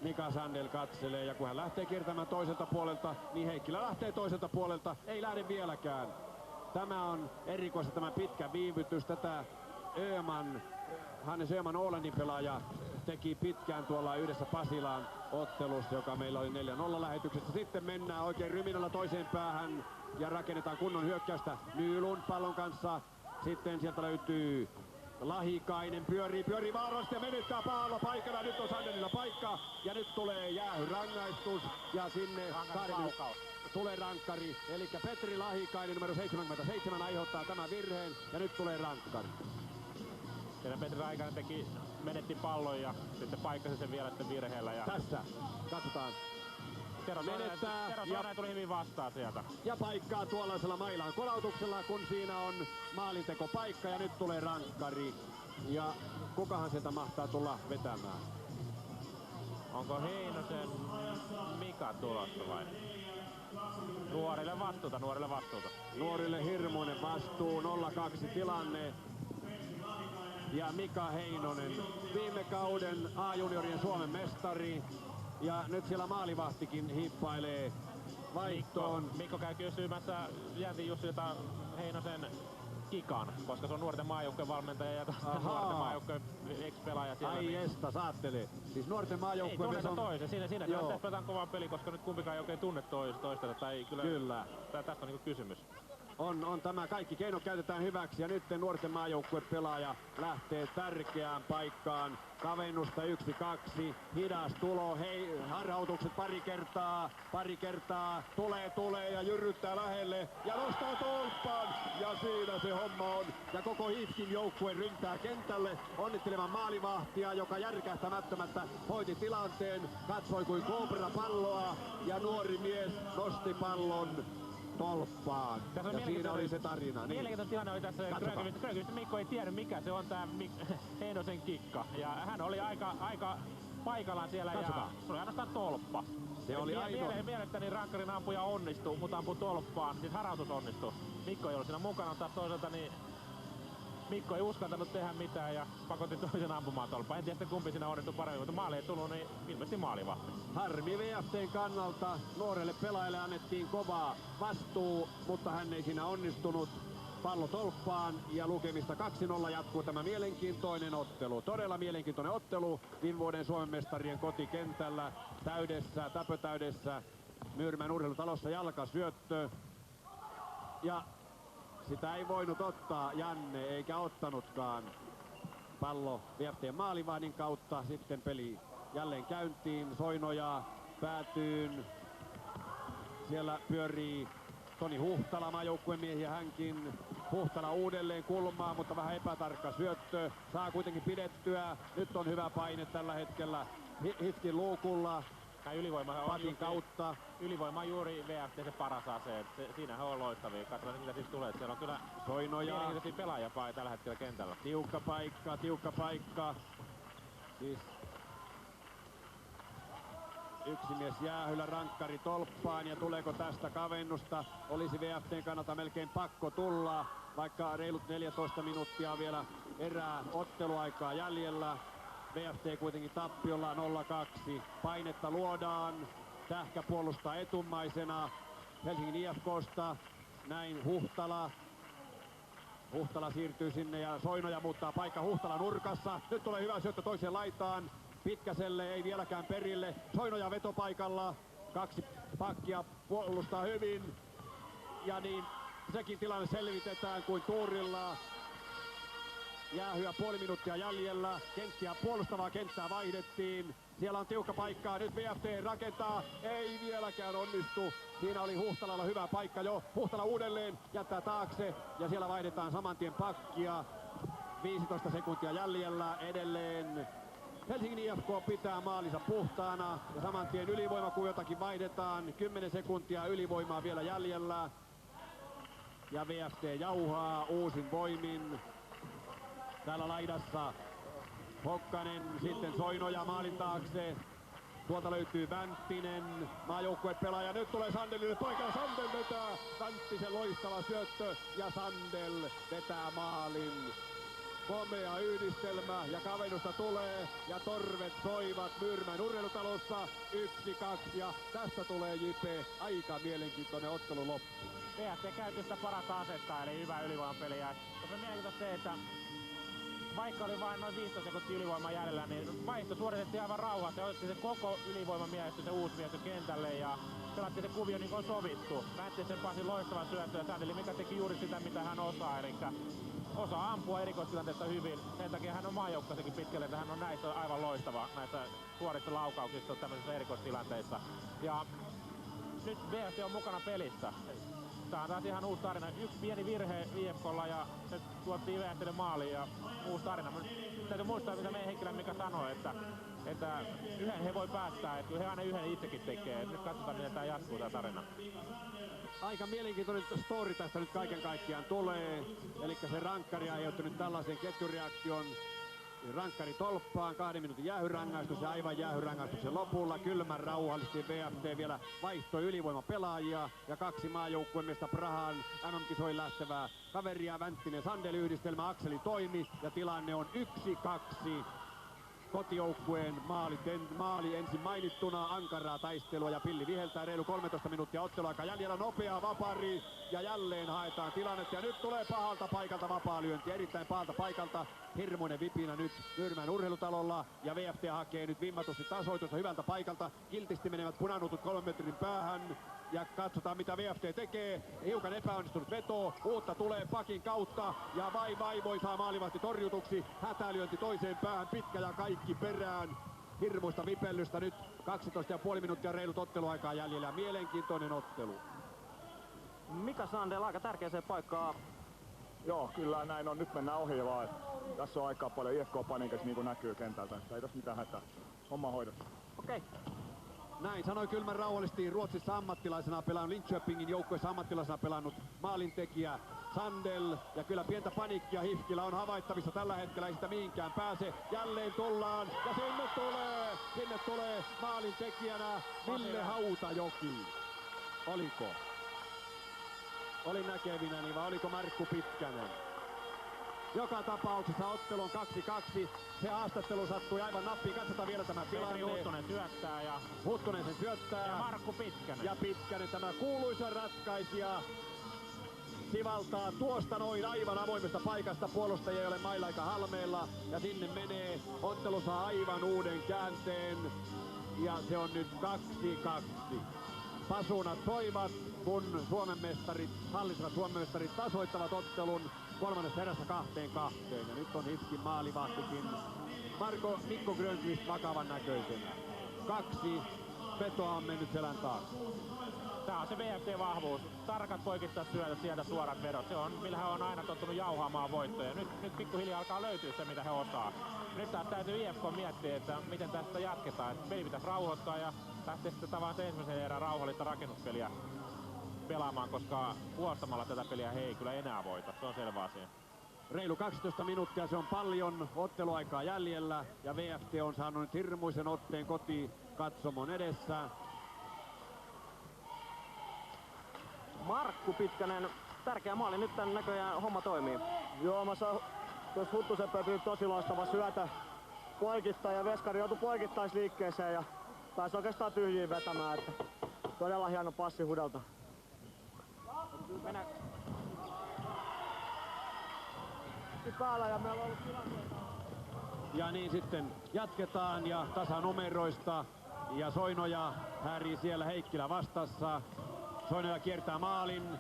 Mika Sandel katselee ja kun hän lähtee kiertämään toiselta puolelta, niin Heikkilä lähtee toiselta puolelta. Ei lähde vieläkään. Tämä on erikoista tämä pitkä viivytys. Tätä Hannes Öhman Ålandin pelaaja teki pitkään tuolla yhdessä Pasilaan ottelussa, joka meillä oli 4-0 lähetyksessä. Sitten mennään oikein ryminällä toiseen päähän ja rakennetaan kunnon hyökkäystä Nylund pallon kanssa. Sitten sieltä löytyy Lahikainen, pyörii vaarallisesti ja menettää pallo paikalla. Nyt on Sandelilla paikka ja nyt tulee jäähyrangaistus ja sinne tulee rankkari. Eli Petri Lahikainen numero 77 aiheuttaa tämän virheen ja nyt tulee rankkari. Siellä Petri Lahikainen menetti pallon ja sitten paikkasi sen vielä sitten virheellä. Ja tässä, katsotaan. Tero Soinainen tuli hyvin vastaan sieltä. Ja paikkaa tuollaisella mailaan kolautuksella, kun siinä on maalintekopaikka ja nyt tulee rankkari. Ja kukahan sieltä mahtaa tulla vetämään? Onko Heinosen Mika tulossa vai? Nuorille vastuuta. Nuorille hirmuinen vastuu, 0-2 tilanne. Ja Mika Heinonen, viime kauden A-juniorien Suomen mestari. Ja nyt siellä maalivahtikin hiippailee vaihtoon. Mikko käy kysymässä Jäntin Jussilta Heinosen kikan, koska se on nuorten maajoukkojen valmentaja ja nuorten maajoukkojen ex-pelaaja siellä. Ai esta, saattelee. Siis nuorten maajoukkojen... Ei tunneta toisen, siinä pelataan kovaa peli, koska nyt kumpikaan ei oikein tunne toista. Tai kyllä. Tästä on niinku kysymys. On tämä, kaikki keinot käytetään hyväksi ja nyt nuorten maajoukkuepelaaja lähtee tärkeään paikkaan. Kavennusta 1-2, hidas tulo, harhautukset pari kertaa, tulee ja jyrryttää lähelle ja nostaa tolppaan ja siinä se homma on. Ja koko HIFKin joukkue ryntää kentälle onnittelemaan maalivahtia, joka järkähtämättömättä hoiti tilanteen, katsoi kuin kobra palloa ja nuori mies nosti pallon tolppaan. Ja siinä oli se tarina. Niin. Mielenkiintoinen tilanne oli tässä. Grönqvist Mikko ei tiedä mikä se on tää Heinosen kikka. Ja hän oli aika paikallaan siellä. Katsotaan. Ja se oli ainoastaan tolppa. Se oli ainoa. Mielestäni rankkarin ampuja onnistuu, mutta ampui tolppaan. Siis harautus onnistuu. Mikko ei ollut siinä mukana, taas toisaalta niin Mikko ei uskaltanut tehdä mitään ja pakotti toisen ampumaan tolppaan. En tiedä kumpi siinä onnistui paremmin, mutta maali ei tullut, niin ilmeisesti maalivahti. Harmi VFT:n kannalta. Nuorelle pelaajalle annettiin kovaa vastuu, mutta hän ei siinä onnistunut. Pallo tolppaan ja lukemista 2-0 jatkuu tämä mielenkiintoinen ottelu. Todella mielenkiintoinen ottelu. Viime vuoden Suomen mestarien kotikentällä täpötäydessä Myyrmän urheilutalossa jalkasyöttö. Ja sitä ei voinut ottaa Janne, eikä ottanutkaan. Pallo VFT:n maalivahdin kautta, sitten peli jälleen käyntiin. Soinoja päätyyn. Siellä pyörii Toni Huhtala, maajoukkueen miehiä hänkin. Huhtala uudelleen kulmaa, mutta vähän epätarkka syöttö. Saa kuitenkin pidettyä. Nyt on hyvä paine tällä hetkellä HIFKin luukulla. Pakin kautta. Ylivoima on juuri VFT se paras ase. Siinähän on loistavia. Katsotaan mitä siis tulee. Siellä on kyllä mielenkiintoisia pelaajia tällä hetkellä kentällä. Tiukka paikka. Siis yksi mies jäähyllä, rankkari tolppaan ja tuleeko tästä kavennusta? Olisi VFT:n kannalta melkein pakko tulla, vaikka reilut 14 minuuttia vielä erää otteluaikaa jäljellä. VFT kuitenkin tappiolla 0-2. Painetta luodaan. Tähkä puolustaa etumaisena Helsingin IFK:sta. Näin Huhtala. Huhtala siirtyy sinne ja Soinoja muuttaa paikka Huhtala nurkassa. Nyt tulee hyvä syöttö toiseen laitaan. Pitkäselle ei vieläkään perille. Soinoja vetopaikalla. 2 pakkia puolustaa hyvin. Ja niin sekin tilanne selvitetään kuin tuurilla. Jäähyä puoli minuuttia jäljellä. Kenttiä, puolustavaa kenttää vaihdettiin. Siellä on tiukka paikka. Nyt VFT rakentaa. Ei vieläkään onnistu. Siinä oli Huhtalalla hyvä paikka jo. Huhtala uudelleen jättää taakse. Ja siellä vaihdetaan saman tien pakkia. 15 sekuntia jäljellä edelleen. Helsingin IFK pitää maalinsa puhtaana. Ja saman tien ylivoimakuviotakin vaihdetaan. 10 sekuntia ylivoimaa vielä jäljellä. Ja VFT jauhaa uusin voimin. Täällä laidassa Hokkanen, sitten Soinoja maalin taakse. Tuolta löytyy Vänttinen, maajoukkuepelaaja. Nyt tulee Sandelille paikalla. Sandel vetää. Vänttisen loistava syöttö ja Sandel vetää maalin. Komea yhdistelmä ja kavennusta tulee ja torvet soivat Myyrmän urheilutalossa. 1-2 ja tästä tulee JP. Aika mielenkiintoinen ottelu loppu. VFT käytti sitä parasta asetta eli hyvää ylivoimapeliä. Mutta mielenkiintoista se, että vaikka oli vain noin 15 sekuntia ylivoimaa jäljellä, niin vaihto suoritettiin aivan rauhassa. Se otettiin se koko ylivoimamiehistö, se uusi miehistö kentälle ja pelattiin se kuvio niin kuin sovittu. Vänttisen Pasin loistava syöttö ja Sandeli, mikä teki juuri sitä, mitä hän osaa. Eli osaa ampua erikoistilanteessa hyvin. Sen takia hän on maajoukkueessakin pitkälle, että hän on näissä aivan loistava näissä suorissa laukauksissa tämmöisissä erikoistilanteissa. Ja nyt VFT on mukana pelissä. Tää on taas ihan uusi tarina. Yksi pieni virhe IFK:lla ja se tuottiin VFT:lle maaliin ja uusi tarina. Täytyy muistaa, mitä meidän Heikkilä Mika sanoi, että yhden he voi päästää, että he aina yhden itsekin tekee. Nyt katsotaan, miten tää jatkuu tää tarina. Aika mielenkiintoinen story tästä nyt kaiken kaikkiaan tulee. Eli se rankkari aiheutti nyt tällaisen ketjureaktion. Rankkari tolppaan, 2 minuutin jäähyrangaistus ja aivan jäähyrangaistuksen lopulla kylmän rauhallisesti VFT vielä vaihtoi ylivoimapelaajia ja 2 maajoukkuemiestä Prahan MM-kisoihin lähtevää kaveria Vänttinen Sandel yhdistelmä Akseli toimi ja tilanne on 1-2. Kotijoukkueen maali ensin mainittuna, ankaraa taistelua ja pilli viheltää, reilu 13 minuuttia otteluaika jäljellä, nopea vapari ja jälleen haetaan tilannetta ja nyt tulee pahalta paikalta vapaalyönti, erittäin pahalta paikalta, hirmuinen vipinä nyt Myyrmän urheilutalolla ja VFT hakee nyt vimmatusti tasoitusta hyvältä paikalta, kiltisti menevät punanutut 3 metrin päähän ja katsotaan mitä VFT tekee, hiukan epäonnistunut veto, uutta tulee pakin kautta ja vai saa maalivahti torjutuksi, hätälyönti toiseen päähän, pitkä ja kaikki perään. Hirmuista vipellystä nyt 12,5 minuuttia reilut otteluaikaa jäljellä ja mielenkiintoinen ottelu. Mika Sandel aika tärkeäseen paikkaan. Joo, kyllä näin on. Nyt mennään ohi vaan. Tässä on aikaa paljon IFK-paniikassa niin kuin näkyy kentältä. Ei tässä mitään hätää. Homma hoidossa. Okei. Näin sanoi kylmän rauhallisesti Ruotsissa ammattilaisena pelannut, Linköpingin joukkueessa ammattilaisena pelannut maalintekijä Sandel. Ja kyllä pientä paniikkia HIFKillä on havaittavissa tällä hetkellä, ei sitä mihinkään pääse. Jälleen tullaan ja sinne tulee maalintekijänä Ville Hautajoki. Oliko? Olin näkevinäni vai oliko Markku Pitkänen? Joka tapauksessa ottelu on 2-2. Se haastattelu sattui aivan nappiin. Katsotaan vielä tämä tilanne. Huttunen syöttää ja... Huttunen sen syöttää. Ja Markku Pitkänen. Ja Pitkänen tämä kuuluisa ratkaisija. Sivaltaa tuosta noin aivan avoimesta paikasta. Puolustaja ei ole mailla aika halmeella. Ja sinne menee. Ottelu saa aivan uuden käänteen. Ja se on nyt 2-2. Pasunat soivat, kun Suomen mestarit, hallitsevat Suomen mestarit tasoittavat ottelun kolmannessa erässä 2-2. Ja nyt on HIFKin maalivahtikin Mikko Grönqvist vakavan näköisenä. 2 vetoa on mennyt selän taakse. Tää on se VFT-vahvuus. Tarkat poikittaisyötä, sieltä suorat vedot. Se on, millä he on aina tottunut jauhaamaan voittoja. Nyt pikkuhiljaa alkaa löytyä se, mitä he osaa. Nyt taas täytyy IFK miettiä, että miten tästä jatketaan. Että peli pitäisi rauhoittaa ja lähteä sitten tavallaan se ensimmäisen erään rauhallista rakennuspeliä pelaamaan, koska puolustamalla tätä peliä he ei kyllä enää voita. Se on selvä asia. Reilu 12 minuuttia, se on paljon otteluaikaa jäljellä ja VFT on saanut nyt hirmuisen otteen kotikatsomon edessä. Markku Pitkänen, tärkeä maali, nyt tän näköjään homma toimii. Joo, mä saan tuossa Huttusen pöpyy tosi loistava syötä poikittaa ja veskari joutui poikittaisliikkeeseen ja pääsi oikeastaan tyhjiin vetämään, että todella hieno passi Hudelta. Mennään. Päällä ja meillä on ollut tilanteita. Ja niin sitten jatketaan ja tasanumeroista. Ja Soinoja häärii siellä Heikkilä vastassa. Soinoja kiertää maalin.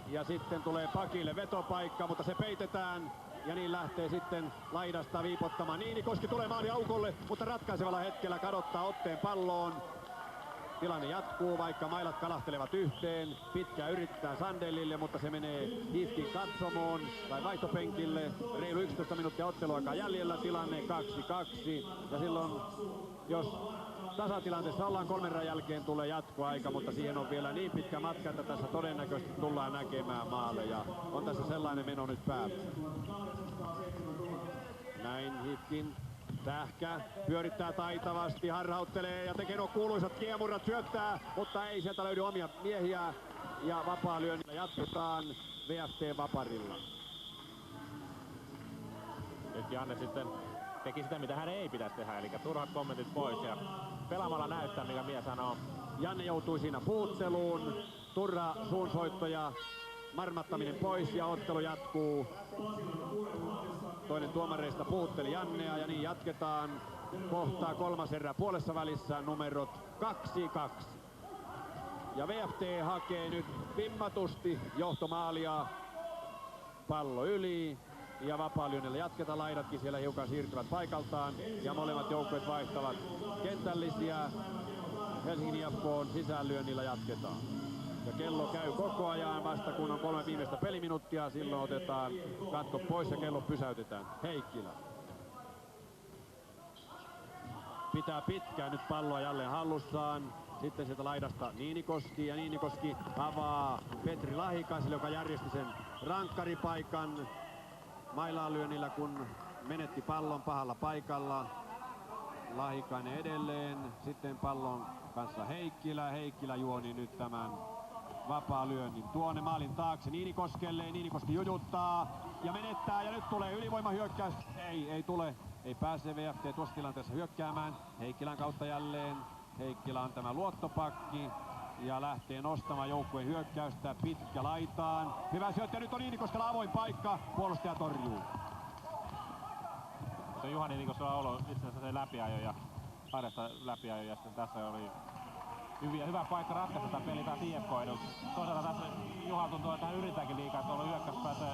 Ja sitten tulee pakille vetopaikka, mutta se peitetään. Ja niin lähtee sitten laidasta viipottamaan. Niinikoski tulee maaliaukolle, mutta ratkaisevalla hetkellä kadottaa otteen palloon. Tilanne jatkuu, vaikka mailat kalahtelevat yhteen. Pitkään yritetään Sandelille, mutta se menee HIFKin katsomoon tai vaihtopenkille. Reilu 11 minuuttia otteluaikaa jäljellä, tilanne 2-2. Ja silloin, jos tasatilanteessa ollaan 3 erän jälkeen, tulee jatkoaika, mutta siihen on vielä niin pitkä matka, että tässä todennäköisesti tullaan näkemään maaleja. On tässä sellainen meno nyt päällä. Näin HIFKin Tähkä pyörittää taitavasti, harhauttelee ja tekee nuo kuuluisat kiemurat, syöttää, mutta ei sieltä löydy omia miehiä. Ja vapaa lyönnillä jatketaan VFT-vaparilla. Nyt Janne sitten teki sitä, mitä hän ei pitäisi tehdä, eli turhat kommentit pois ja pelaamalla näyttää, mikä mies hän on. Janne joutui siinä puutteluun, turha suunsoitto ja marmattaminen pois ja ottelu jatkuu. Toinen tuomareista puhutteli Jannea ja niin jatketaan. Kohtaa 3. erä puolessa välissä, numerot 2-2. Ja VFT hakee nyt vimmatusti johtomaalia. Pallo yli ja vapaalyönnillä jatketaan. Laidatkin siellä hiukan siirtyvät paikaltaan ja molemmat joukkueet vaihtavat kentällisiä. Helsingin IFK:n sisäänlyönnillä jatketaan. Ja kello käy koko ajan, vasta kun on 3 viimeistä peliminuuttia, silloin otetaan katko pois ja kello pysäytetään. Heikkilä pitää pitkään nyt palloa jälleen hallussaan. Sitten sieltä laidasta Niinikoski ja Niinikoski avaa Petri Lahikaiselle, joka järjesti sen rankkaripaikan mailaan lyönnillä, kun menetti pallon pahalla paikalla. Lahikainen edelleen, sitten pallon kanssa Heikkilä. Heikkilä juoni nyt tämän vapaa lyönnin tuonne maalin taakse Niinikoskelle. Niinikoski jujuttaa ja menettää ja nyt tulee ylivoimahyökkäys. Ei tule. Ei pääse VFT tuossa tilanteessa hyökkäämään. Heikkilän kautta jälleen. Heikkilä on tämä luottopakki ja lähtee nostamaan joukkueen hyökkäystä pitkä laitaan. Hyvä syöttö, nyt on Niinikoskella avoin paikka. Puolustaja torjuu. Se Juha Niinikoskella on ollut itse asiassa se läpiajo ja kahdesta läpiajo ja sitten tässä oli hyvä paikka ratkaista tätä peliä taas IFK edun. Toisaalta tässä Juha tuntuu, että hän yrittääkin liikaa, että on ollut hyökkäyspäässä.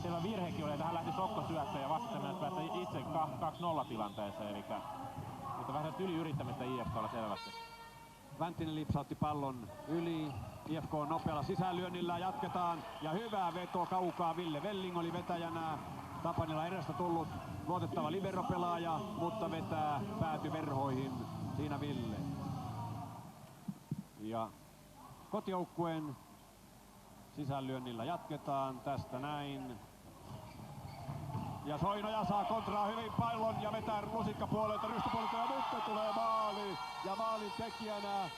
Selvä virhekin oli, että hän lähti sokkosyöttöön ja vastassa päästä itse 2-0 tilanteeseen. Eli mutta vähän yliyrittämistä IFK:lla selvästi. Vänttinen lipsautti pallon yli. IFK on nopealla sisäänlyönnillä, jatketaan. Ja hyvä veto kaukaa, Ville Velling oli vetäjänä. Tapanilla edestä tullut luotettava liberopelaaja, mutta vetää pääty verhoihin siinä Ville. Ja kotijoukkueen sisäänlyönnillä jatketaan tästä näin. Ja Soinoja saa kontraa hyvin pallon ja vetää lusikkapuolelta, rystypuolelta ja mutta tulee maali. Ja maalin tekijänä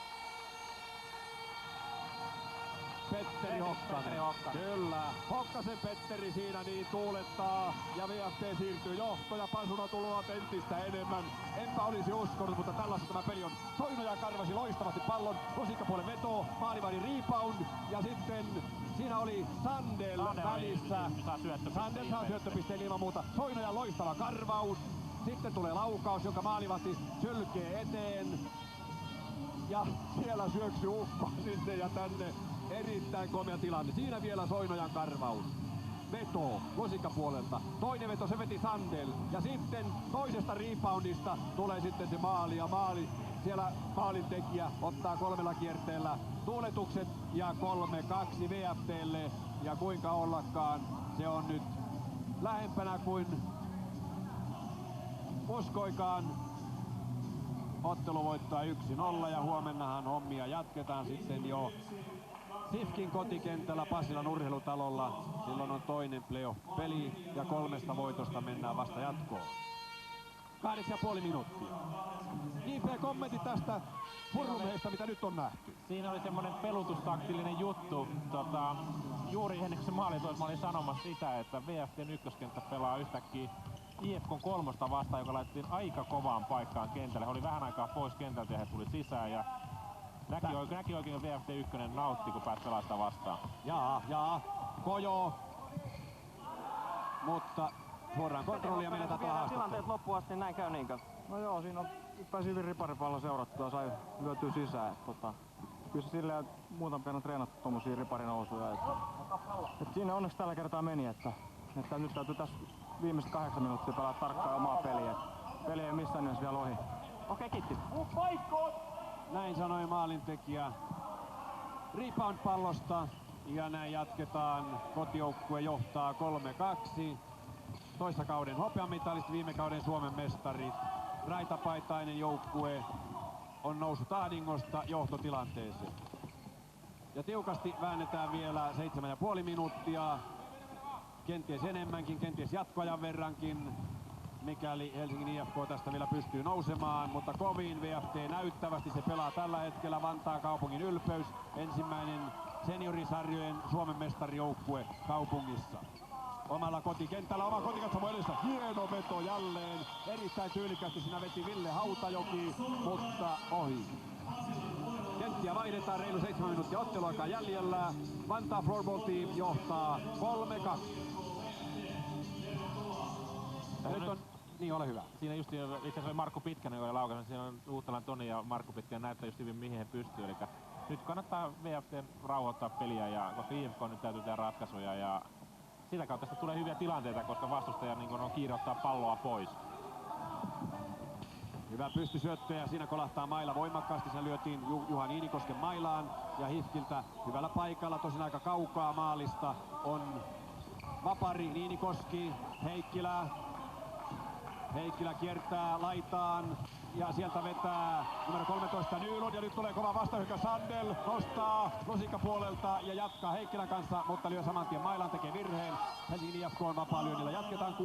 Petteri Hokkanen. Kyllä, Hokkasen Petteri siinä niin tuulettaa ja VFT siirtyy johto ja Pasuna tuloa entistä enemmän. Enpä olisi uskonut, mutta tällaista tämä peli on. Soinoja karvasi loistavasti pallon, lusikkapuolen veto, maalivahdin rebound ja sitten siinä oli Sandel välissä. Sandel saa syöttöpisteen ilman muuta. Soinoja loistava karvaus. Sitten tulee laukaus, jonka maalivahti sylkee eteen. Ja siellä syöksyy Ukko sinne ja tänne. Erittäin komea tilanne. Siinä vielä Soinojan karvaus. Veto lusikkapuolelta. Toinen veto, se veti Sandel. Ja sitten toisesta reboundista tulee sitten se maali. Ja maali, siellä maalintekijä ottaa 3 kierteellä tuuletukset. Ja 3-2 VFT:lle. Ja kuinka ollakaan, se on nyt lähempänä kuin uskoikaan. Ottelu voittaa 1-0 ja huomennahan hommia jatketaan sitten jo HIFKin kotikentällä Pasilan urheilutalolla. Silloin on toinen playoff-peli ja 3 voitosta mennään vasta jatkoon. 8,5 minuuttia. JP-kommentti tästä Furumheesta, mitä nyt on nähty. Siinä oli semmoinen pelutustaktillinen juttu. Juuri ennen kuin se maali toisi, mä olin sanomassa sitä, että VFT:n ykköskenttä pelaa yhtäkkiä IFK:n 3 vastaan, joka laitettiin aika kovaan paikkaan kentälle. He oli vähän aikaa pois kentältä ja he tuli sisään ja näki oikein VFT 1 nautti, kun pääsi pelaa sitä vastaan. Jaa, Kojo. Mutta suoraan kontrollia menetään tuolla haastattelua. Tilanteet loppuun asti, näin käy niinkö? No joo, siinä on pääsi hyvin riparipallon seurattua, sai lyötyä sisään. Kyllä se silleen muutaman kerran treenattu tommosia riparinousuja. Et siinä onneksi tällä kertaa meni, että nyt täytyy tässä viimeiset 8 minuuttia pelata tarkkaan omaa peliä. Peli ei missään nimessä vielä ohi. Okei, kiitti. Näin sanoi maalintekijä rebound-pallosta ja näin jatketaan. Kotijoukkue johtaa 3-2. Toissa kauden hopeamitalisti, viime kauden Suomen mestarit. Raitapaitainen joukkue on noussut ahdingosta johtotilanteeseen. Ja tiukasti väännetään vielä 7,5 minuuttia. Kenties enemmänkin, kenties jatkoajan verrankin, mikäli Helsingin IFK tästä vielä pystyy nousemaan, mutta kovin VFT näyttävästi se pelaa tällä hetkellä. Vantaan kaupungin ylpeys, ensimmäinen seniorisarjojen Suomen mestarijoukkue kaupungissa. Omalla kotikentällä, oma kotikatsomo edessä, hieno veto jälleen, erittäin tyylikästi siinä veti Ville Hautajoki, mutta ohi. Kenttiä vaihdetaan, reilu 7 minuuttia otteluaikaa jäljellä. Vantaa Floorball Team johtaa 3-2. Nyt on, niin ole hyvä. Siinä just itse asiassa oli Markku Pitkänen, joka oli laukaisen. Siinä on Uutalan Toni ja Markku Pitkänen näyttää just hyvin mihin he pystyy. Eli nyt kannattaa VFT rauhoittaa peliä, ja koska IFK nyt täytyy tehdä ratkaisuja. Ja sitä kautta tästä tulee hyviä tilanteita, koska vastustaja niin on kiire ottaa palloa pois. Hyvä pystysyöttö ja siinä kolahtaa maila voimakkaasti. Siinä lyötiin Juha Niinikosken mailaan ja Hifkiltä hyvällä paikalla, tosin aika kaukaa maalista on vapari. Niinikoski, Heikkilä kiertää laitaan ja sieltä vetää numero 13 Nylund ja nyt tulee kova vastahyökkäys. Sandel nostaa lusikkapuolelta ja jatkaa Heikkilän kanssa, mutta lyö saman tien mailan, tekee virheen. Helsingin IFK on vapaalyönnillä. Jatketaan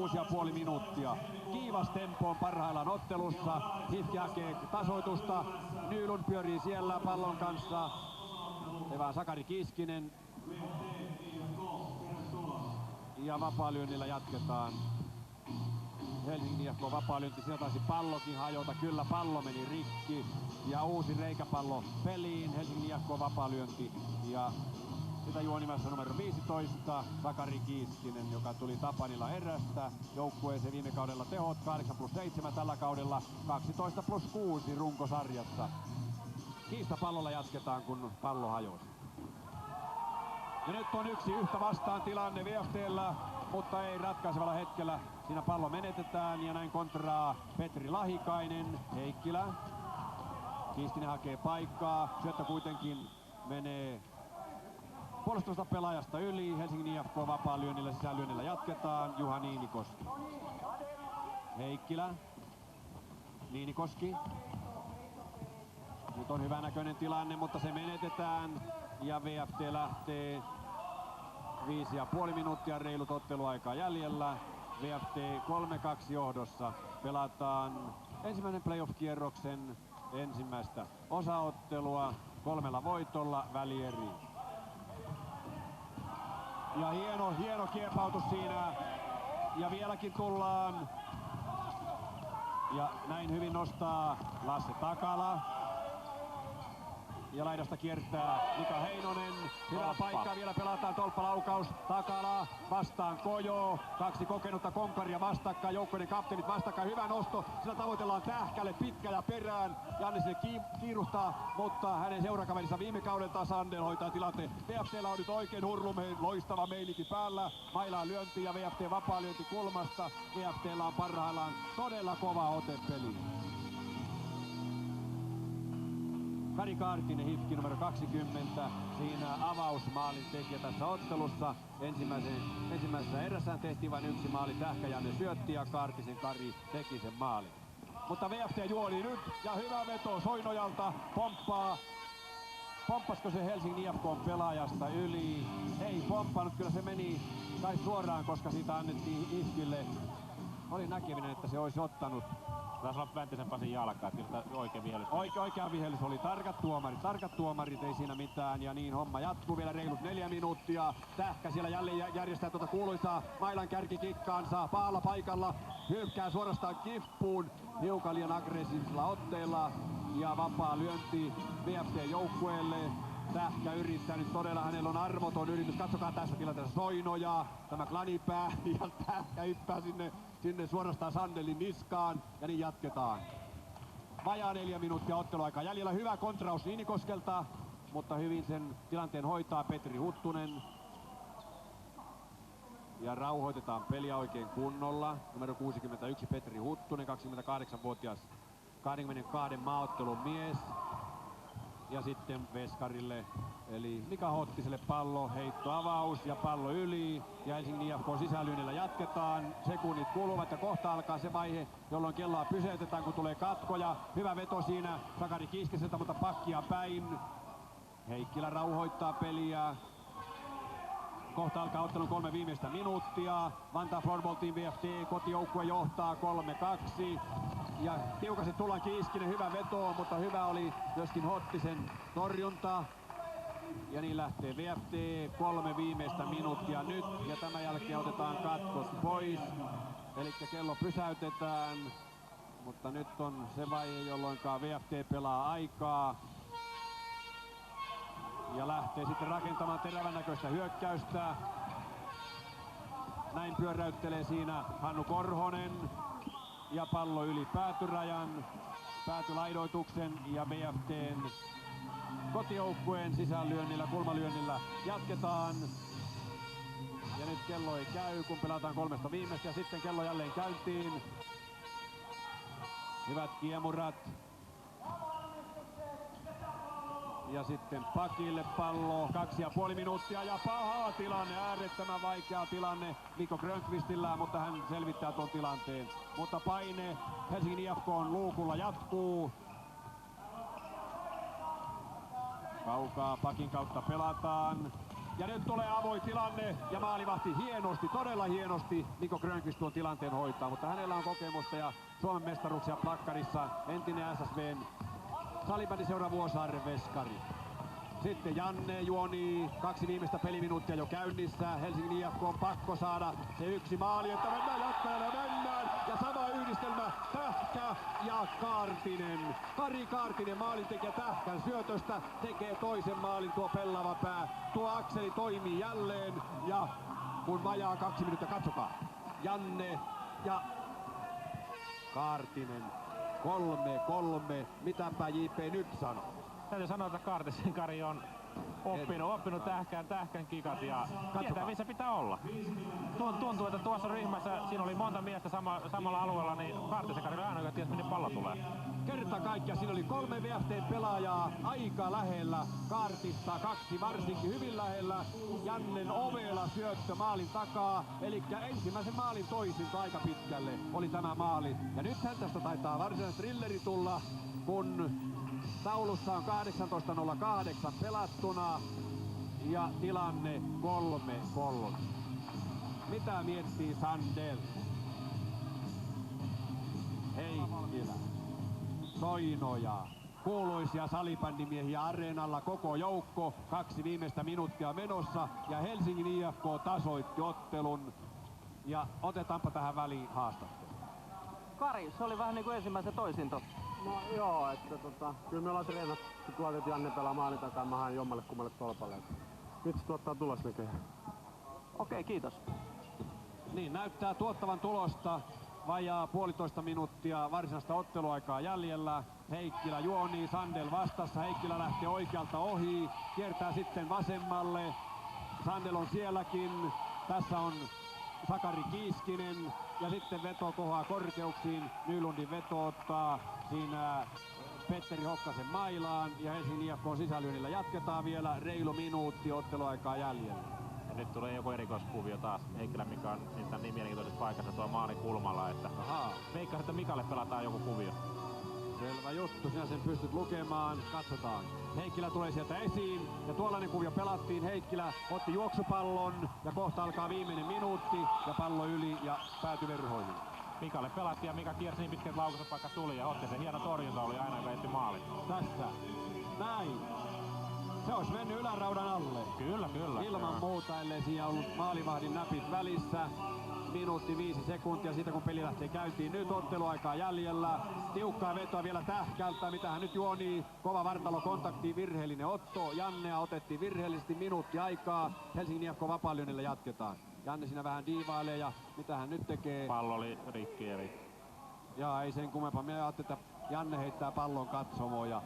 6,5 minuuttia. Kiivas tempo on parhaillaan ottelussa. Hifki hakee tasoitusta. Nylund pyörii siellä pallon kanssa. Evää Sakari Kiiskinen. Ja vapaalyönnillä jatketaan. Helsingin IFK vapaalyönti, siinä taisi pallokin hajota, kyllä pallo meni rikki ja uusi reikäpallo peliin. Helsingin IFK vapaalyönti ja sitä juonimässä numero 15 Sakari Kiiskinen, joka tuli Tapanilla erästä joukkueeseen viime kaudella tehot 8+7, tällä kaudella 12+6 runkosarjassa. Kiistapallolla jatketaan, kun pallo hajosi. Ja nyt on yhtä vastaan tilanne VFT:llä, mutta ei ratkaisevalla hetkellä. Siinä pallo menetetään ja näin kontraa Petri Lahikainen. Heikkilä. Kiistinen hakee paikkaa. Syöttö kuitenkin menee puolustusta pelaajasta yli. Helsingin IFK vapaalyönnillä, sisälyönnillä jatketaan. Juha Niinikoski. Heikkilä. Niinikoski. Nyt on hyvänäköinen tilanne, mutta se menetetään. Ja VFT lähtee 5,5 minuuttia reilut otteluaikaa jäljellä. VFT 3-2 johdossa. Pelataan ensimmäinen playoff-kierroksen ensimmäistä osaottelua 3 voitolla välieriin. Ja hieno kiepautus siinä. Ja vieläkin tullaan. Ja näin hyvin nostaa Lasse Takala. Ja laidasta kiertää Mika Heinonen. Hyvä paikka, vielä pelataan tolppalaukaus. Takala vastaan Kojo. 2 kokenutta konkaria vastakkain, joukkueiden kapteenit vastakkain. Hyvä nosto, sillä tavoitellaan Tähkälle pitkä ja perään. Janne sille kiiruhtaa, mutta hänen seurakaverinsa viime kaudelta Sandel hoitaa tilanteen. VFT:llä on nyt oikein hurlumeen loistava meininki päällä. Mailaan lyönti ja VFT vapaalyönti kulmasta. VFT:llä on parhaillaan todella kova ote peliin. Kari Kaartinen, Hifki numero 20, siinä avausmaalin tekijä tässä ottelussa. Ensimmäisessä erässään tehtiin vain 1 maali, Tähkäjänne syötti ja Kaartisen Kari teki sen maalin. Mutta VFT juoli nyt ja hyvä veto Soinojalta, pomppaa. Pomppasko se Helsingin IFK:n pelaajasta yli? Ei pomppannut, kyllä se meni kai suoraan, koska siitä annettiin Hifkille. Oli näkeminen, että se olisi ottanut. Taisi olla Väntisen Pasin jalka, että kyllä oikein vihellys. Oikea vihellys oli, tarkat tuomarit, ei siinä mitään. Ja niin homma jatkuu vielä reilut 4 minuuttia. Tähkä siellä jälleen järjestää tuota kuuluisaa mailan kärkikikkaansa. Paalla paikalla, hyökkää suorastaan kippuun hiukan liian aggressiivisella otteella. Ja vapaa lyönti VFT-joukkueelle. Tähkä yrittää nyt todella, hänellä on armoton yritys. Katsokaa tässä tilanteessa Soinoja, tämä Klanipää ja Tähkä hyppää sinne suorastaan Sandelin niskaan ja niin jatketaan. Vajaa 4 minuuttia otteluaikaa jäljellä. Hyvä kontraus Niinikoskelta, mutta hyvin sen tilanteen hoitaa Petri Huttunen. Ja rauhoitetaan peliä oikein kunnolla. Numero 61 Petri Huttunen, 28-vuotias 22 maaottelun mies. Ja sitten veskarille, eli Mika Hottiselle pallo, heittoavaus ja pallo yli. Ja Helsingin IFK sisälyönnillä jatketaan. Sekunnit kuluvat ja kohta alkaa se vaihe, jolloin kelloa pysäytetään, kun tulee katkoja. Hyvä veto siinä Sakari Kiiskiseltä, mutta pakkia päin. Heikkilä rauhoittaa peliä. Kohta alkaa ottelun 3 viimeistä minuuttia. Vantaa Floorball Team VFT, kotijoukkue johtaa 3-2. Ja tiukasti tullaan Kiiskinen, hyvä veto, mutta hyvä oli myöskin Hottisen torjunta. Ja niin lähtee VFT, 3 viimeistä minuuttia nyt. Ja tämän jälkeen otetaan katkos pois. Eli kello pysäytetään. Mutta nyt on se vaihe, jolloin VFT pelaa aikaa. Ja lähtee sitten rakentamaan terävän näköistä hyökkäystä. Näin pyöräyttelee siinä Hannu Korhonen. Ja pallo yli päätyrajan, päätylaidoituksen ja VFTn kotijoukkueen sisäänlyönnillä, kulmalyönnillä jatketaan. Ja nyt kello ei käy, kun pelataan 3 viimeistä ja sitten kello jälleen käyntiin. Hyvät kiemurat. Ja sitten pakille pallo, 2,5 minuuttia ja paha tilanne, äärettömän vaikea tilanne Mikko Grönqvistillä, mutta hän selvittää tuon tilanteen. Mutta paine Helsingin IFK:n luukulla jatkuu. Kaukaa pakin kautta pelataan. Ja nyt tulee avoin tilanne ja maalivahti hienosti, todella hienosti Mikko Grönqvist tuon tilanteen hoitaa, mutta hänellä on kokemusta ja Suomen mestaruuksia plakkarissa, entinen SSVn salibändiseura Vuosaaren veskari. Sitten Janne juoni, 2 viimeistä peliminuuttia jo käynnissä. Helsingin IFK on pakko saada se 1 maali, että mennään jatkoon ja mennään. Ja sama yhdistelmä Tähkä ja Kaartinen. Kari Kaartinen, maalintekijä Tähkän syötöstä, tekee toisen maalin tuo pellava pää. Tuo akseli toimii jälleen ja kun vajaa 2 minuuttia, katsokaa. Janne ja Kaartinen. 3-3. Mitäpä JP nyt sanoo? Täytyy sanoa, että Kaartisen Kari on oppinut tähkän kikat ja tietää missä pitää olla. Tuntuu, että tuossa ryhmässä siinä oli monta miestä samalla alueella, niin Kaartisen Kari oli aina, joka tiesi minne pallo tulee. Kerta kaikkiaan siinä oli 3 VFT-pelaajaa aika lähellä Kaartista, 2 varsinkin hyvin lähellä. Jannen ovela syöttö maalin takaa, eli ensimmäisen maalin toisinto aika pitkälle oli tämä maali. Ja nythän tästä taitaa varsinainen thrilleri tulla, kun taulussa on 18.08 pelattuna ja tilanne 3-3. Mitä miettii Sandel? Heikkilä, Soinoja, kuuluisia salibändimiehiä areenalla, koko joukko, 2 viimeistä minuuttia menossa ja Helsingin IFK tasoitti ottelun. Ja otetaanpa tähän väliin haastattelu. Kari, se oli vähän niin kuin ensimmäisen toisinto. No joo, että kyllä me ollaan treenattu, kun laitettiin Janne pelaa maalin takaa, mä haen jommalle kummalle tolpalle. Nyt se tuottaa tulosnäköjä. Okei, kiitos. Niin, näyttää tuottavan tulosta. Vajaa 1,5 minuuttia varsinaista otteluaikaa jäljellä. Heikkilä juonii, Sandel vastassa. Heikkilä lähtee oikealta ohi, kiertää sitten vasemmalle. Sandel on sielläkin. Tässä on Sakari Kiiskinen ja sitten veto kohoaa korkeuksiin. Nylundin veto ottaa siinä Petteri Hokkasen mailaan ja Helsingin IFK sisälyönnillä jatketaan vielä reilu minuutti otteluaikaa jäljellä. Ja nyt tulee joku erikoiskuvio taas. Heikkilä Mika on niin mielenkiintoisessa paikassa tuo maalin kulmalla, että veikkaan, että Mikalle pelataan joku kuvio. Selvä juttu, sinä sen pystyt lukemaan. Katsotaan. Heikkilä tulee sieltä esiin ja tuollainen kuvio pelattiin. Heikkilä otti juoksupallon ja kohta alkaa viimeinen minuutti ja pallo yli ja päätyi verhoihin. Mikalle pelattiin ja Mika kiersi niin pitkät laukaisupaikka tuli ja otti sen hieno torjunta oli aina, joka etti maalin. Tässä. Näin. Se olisi mennyt yläraudan alle. Kyllä. Ilman muuta, ellei siinä ollut maalivahdin näpit välissä. Minuutti 5 sekuntia siitä, kun peli lähtee käyntiin. Nyt otteluaikaa jäljellä. Tiukkaa vetoa vielä Tähkältä, mitä hän nyt juonii. Kova vartalokontakti, virheellinen otto. Jannea otettiin virheellisesti, minuutti aikaa. Helsingin IFK vapaa-lyönnillä jatketaan. Janne siinä vähän diivailee ja mitä hän nyt tekee? Pallo oli rikki eli... Jaa, ei sen kummempaa. Minä ajattelin, että Janne heittää pallon katsomoon ja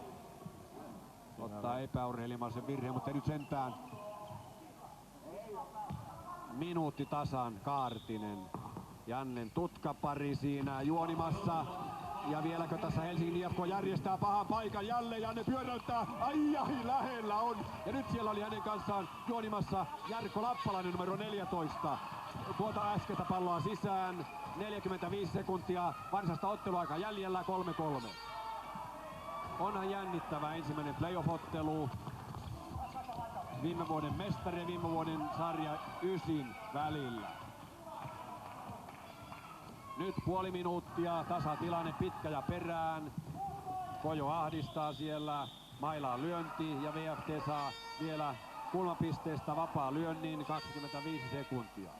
ottaa epäurheilimallisen virheen, mutta nyt sentään minuutti tasan Kaartinen. Jannen tutkapari siinä juonimassa. Ja vieläkö tässä Helsingin IFK järjestää pahan paikan jälleen. Janne pyöräyttää. Ai lähellä on. Ja nyt siellä oli hänen kanssaan juonimassa Jarkko Lappalainen numero 14. Tuota äskeistä palloa sisään. 45 sekuntia varsinaista otteluaikaa jäljellä 3-3. Onhan jännittävä ensimmäinen playoff-ottelu. Viime vuoden mestari ja viime vuoden sarja 9 välillä. Nyt puoli minuuttia, tasatilanne pitkä ja perään. Kojo ahdistaa siellä, mailaan lyönti ja VFT saa vielä kulmapisteestä vapaa lyönnin 25 sekuntia.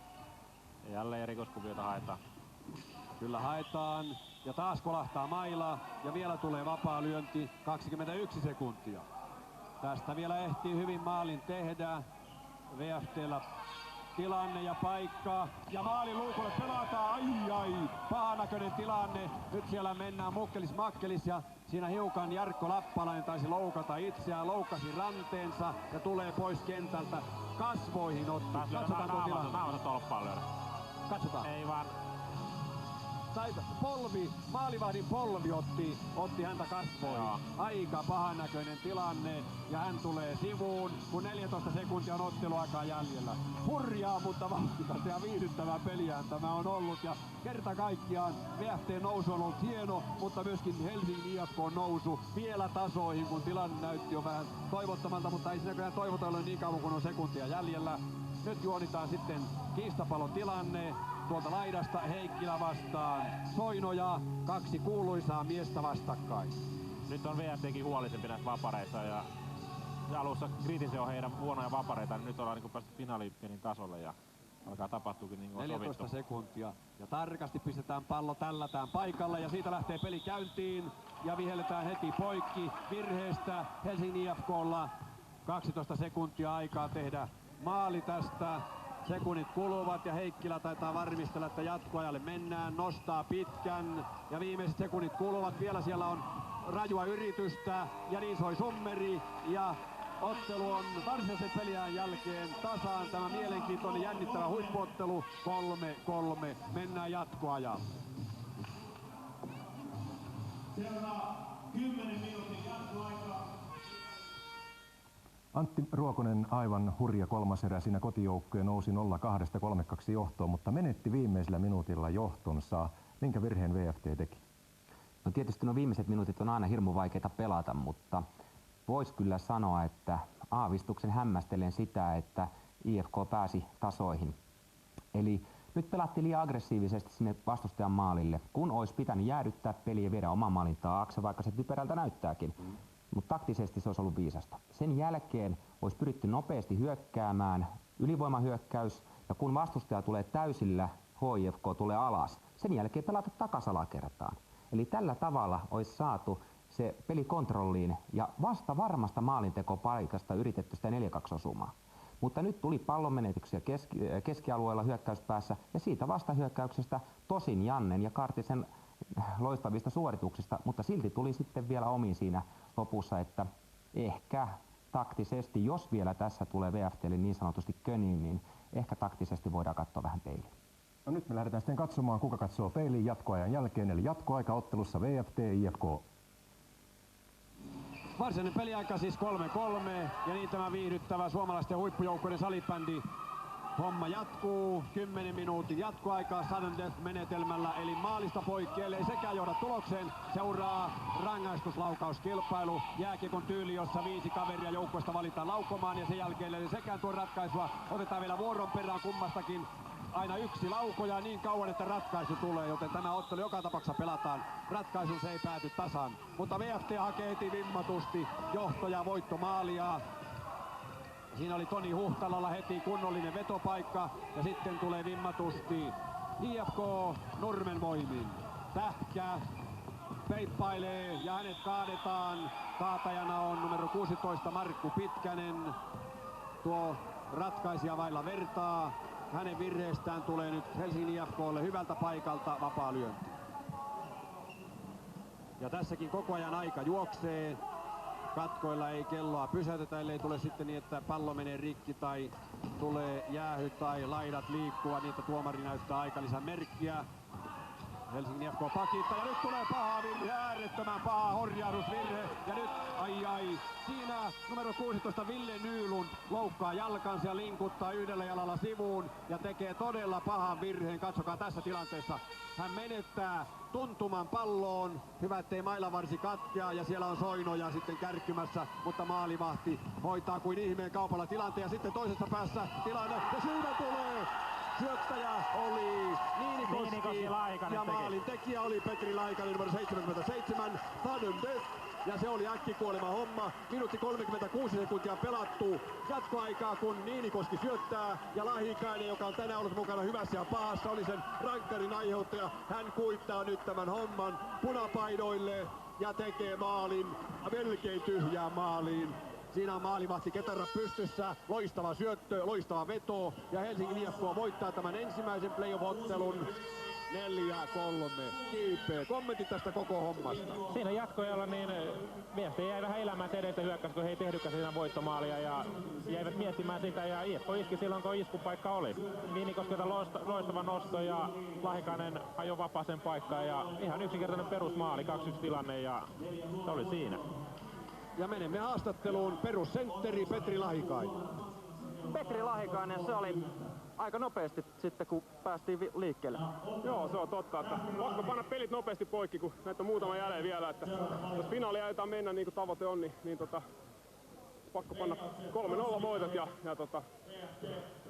Ja jälleen erikoiskuviota haetaan. Kyllä haetaan ja taas kolahtaa maila ja vielä tulee vapaa lyönti 21 sekuntia. Tästä vielä ehtii hyvin maalin tehdä. VFT:llä tilanne ja paikka ja maalin luukulle pelataan. Ai, pahanäköinen tilanne. Nyt siellä mennään mukkelis-makkelis ja siinä hiukan Jarkko Lappalainen taisi loukata itseään, loukkasi ranteensa ja tulee pois kentältä. Kasvoihin otti. Katsotaan tuo tilanne. Naavata tolppaan lyödä. Katsotaan. Ei vaan. Maalivahdin polvi otti häntä kasvoihin. Joo. Aika pahanäköinen tilanne ja hän tulee sivuun, kun 14 sekuntia on otteluaikaa jäljellä. Hurjaa, mutta vauhtikas ja viihdyttävää peliään tämä on ollut ja kerta kaikkiaan VFT nousu on ollut hieno, mutta myöskin Helsingin IFK nousu vielä tasoihin, kun tilanne näytti jo vähän toivottomalta, mutta ei siinä toivota niin kauan kun on sekuntia jäljellä. Nyt juonitaan sitten kiistapallotilanne. Tuolta laidasta Heikkilä vastaan Soinoja, 2 kuuluisaa miestä vastakkain. Nyt on VFTkin huolisempi näissä vapareissa ja alussa kriittisen on heidän huonoja vapareita, niin nyt ollaan niin päästy finaalipelin tasolle ja alkaa tapahtuukin niin kuin 14 sovittu. sekuntia ja tarkasti pistetään pallo tällätään paikalle ja siitä lähtee peli käyntiin ja vihelletään heti poikki virheestä. Helsingin IFK:lla 12 sekuntia aikaa tehdä maali tästä. Sekunnit kuluvat ja Heikkilä taitaa varmistella, että jatkoajalle mennään, nostaa pitkän ja viimeiset sekunnit kuluvat. Vielä siellä on rajua yritystä ja niin soi summeri ja ottelu on varsinaisen peliään jälkeen tasaan. Tämä mielenkiintoinen jännittävä huippuottelu 3-3. Mennään jatkoajalle. Seuraa 10 minuutin jatkoaikaa. Antti Ruokonen aivan hurja kolmas erä. Siinä kotijoukkoja nousi 0-2 3-2 johtoon, mutta menetti viimeisellä minuutilla johtonsa. Minkä virheen VFT teki? No tietysti nuo viimeiset minuutit on aina hirmu vaikeita pelata, mutta voisi kyllä sanoa, että aavistuksen hämmästelen sitä, että IFK pääsi tasoihin. Eli nyt pelattiin liian aggressiivisesti sinne vastustajan maalille, kun olisi pitänyt jäädyttää peliä ja viedä oman maalin taakse, vaikka se typerältä näyttääkin. Mutta taktisesti se olisi ollut viisasta. Sen jälkeen olisi pyritty nopeasti hyökkäämään, ylivoimahyökkäys, ja kun vastustaja tulee täysillä, HIFK tulee alas. Sen jälkeen pelata takasalakertaan. Eli tällä tavalla olisi saatu se peli kontrolliin ja vasta varmasta maalintekopaikasta yritetty sitä 4-2 osumaa. Mutta nyt tuli pallonmenetyksiä keskialueella hyökkäyspäässä ja siitä vastahyökkäyksestä tosin Jannen ja Kartisen loistavista suorituksista, mutta silti tuli sitten vielä omiin siinä lopussa, että ehkä taktisesti, jos vielä tässä tulee VFT:lle niin sanotusti köniin, niin ehkä taktisesti voidaan katsoa vähän peiliin. No nyt me lähdetään sitten katsomaan, kuka katsoo peiliin jatkoajan jälkeen, eli jatkoaikaottelussa VFT IFK. Varsinainen peliaika siis 3-3 ja niin tämä viihdyttävä suomalaisten huippujoukkojen salibändi homma jatkuu. 10 minuutin jatkoaikaa sudden death-menetelmällä, eli maalista poikki, ellei sekään johda tulokseen. Seuraa rangaistuslaukauskilpailu, jääkiekon tyyli, jossa 5 kaveria joukkoista valitaan laukomaan ja sen jälkeen, eli sekään tuo ratkaisua. Otetaan vielä vuoron perään kummastakin. Aina 1 laukoja niin kauan, että ratkaisu tulee, joten tämä ottelu joka tapauksessa pelataan. Ratkaisu se ei pääty tasan, mutta VFT hakee heti vimmatusti johto- ja voittomaalia. Siinä oli Toni Huhtalolla heti kunnollinen vetopaikka ja sitten tulee vimmatusti IFK Nurmen voimin. Tähkä peippailee ja hänet kaadetaan. Kaatajana on numero 16 Markku Pitkänen. Tuo ratkaisija vailla vertaa. Hänen virheestään tulee nyt Helsingin IFK:lle hyvältä paikalta vapaa lyönti. Ja tässäkin koko ajan aika juoksee. Katkoilla ei kelloa pysäytetä, ellei tule sitten niin, että pallo menee rikki tai tulee jäähy tai laidat liikkua, niin että tuomari näyttää aikalisän merkkiä. Helsingin IFK pakittaa ja nyt tulee paha virhe, äärettömän paha horjahdusvirhe. Ja nyt, ai, siinä numero 16 Ville Nylund loukkaa jalkansa ja linkuttaa yhdellä jalalla sivuun ja tekee todella pahan virheen. Katsokaa tässä tilanteessa. Hän menettää tuntuman palloon. Hyvä, ettei mailavarsi katkea ja siellä on Soinoja sitten kärkkymässä, mutta maalivahti hoitaa kuin ihmeen kaupalla tilanteen ja sitten toisessa päässä tilanne ja siinä tulee! Syöttäjä oli Niinikoski ja maalin tekijä oli Petri Laikanen numero 77, sudden death. Ja se oli äkkikuolema homma. Minuutti 36 sekuntia pelattu jatkoaikaa, kun Niinikoski syöttää. Ja Lahikainen, joka on tänään ollut mukana hyvässä ja pahassa, oli sen rankkarin aiheuttaja. Hän kuittaa nyt tämän homman punapaidoille ja tekee maalin, melkein tyhjään maaliin. Siinä on maalivahti Ketara pystyssä, loistava syöttö, loistava veto ja Helsingin IFK voittaa tämän ensimmäisen playoff-ottelun 4-3. JP, kommentit tästä koko hommasta. Siinä jatkoajalla niin VFT jäi vähän elämään edestä hyökkäys, kun he ei tehdykään siinä voittomaalia ja jäivät miettimään sitä ja IFK iski silloin, kun iskupaikka oli. Niinikoskelta loistava nosto ja Lahikainen ajoi vapaaseen paikkaan ja ihan yksinkertainen perusmaali, 2-1 tilanne ja se oli siinä. Ja menemme haastatteluun, perussentteri Petri Lahikainen. Petri Lahikainen, se oli aika nopeasti sitten, kun päästiin liikkeelle. Joo, se on totta, että pakko panna pelit nopeasti poikki, kun näitä on muutama jäljellä vielä, että jos finaali aiotaan mennä niin kuin tavoite on, niin pakko panna 3-0 voitot ja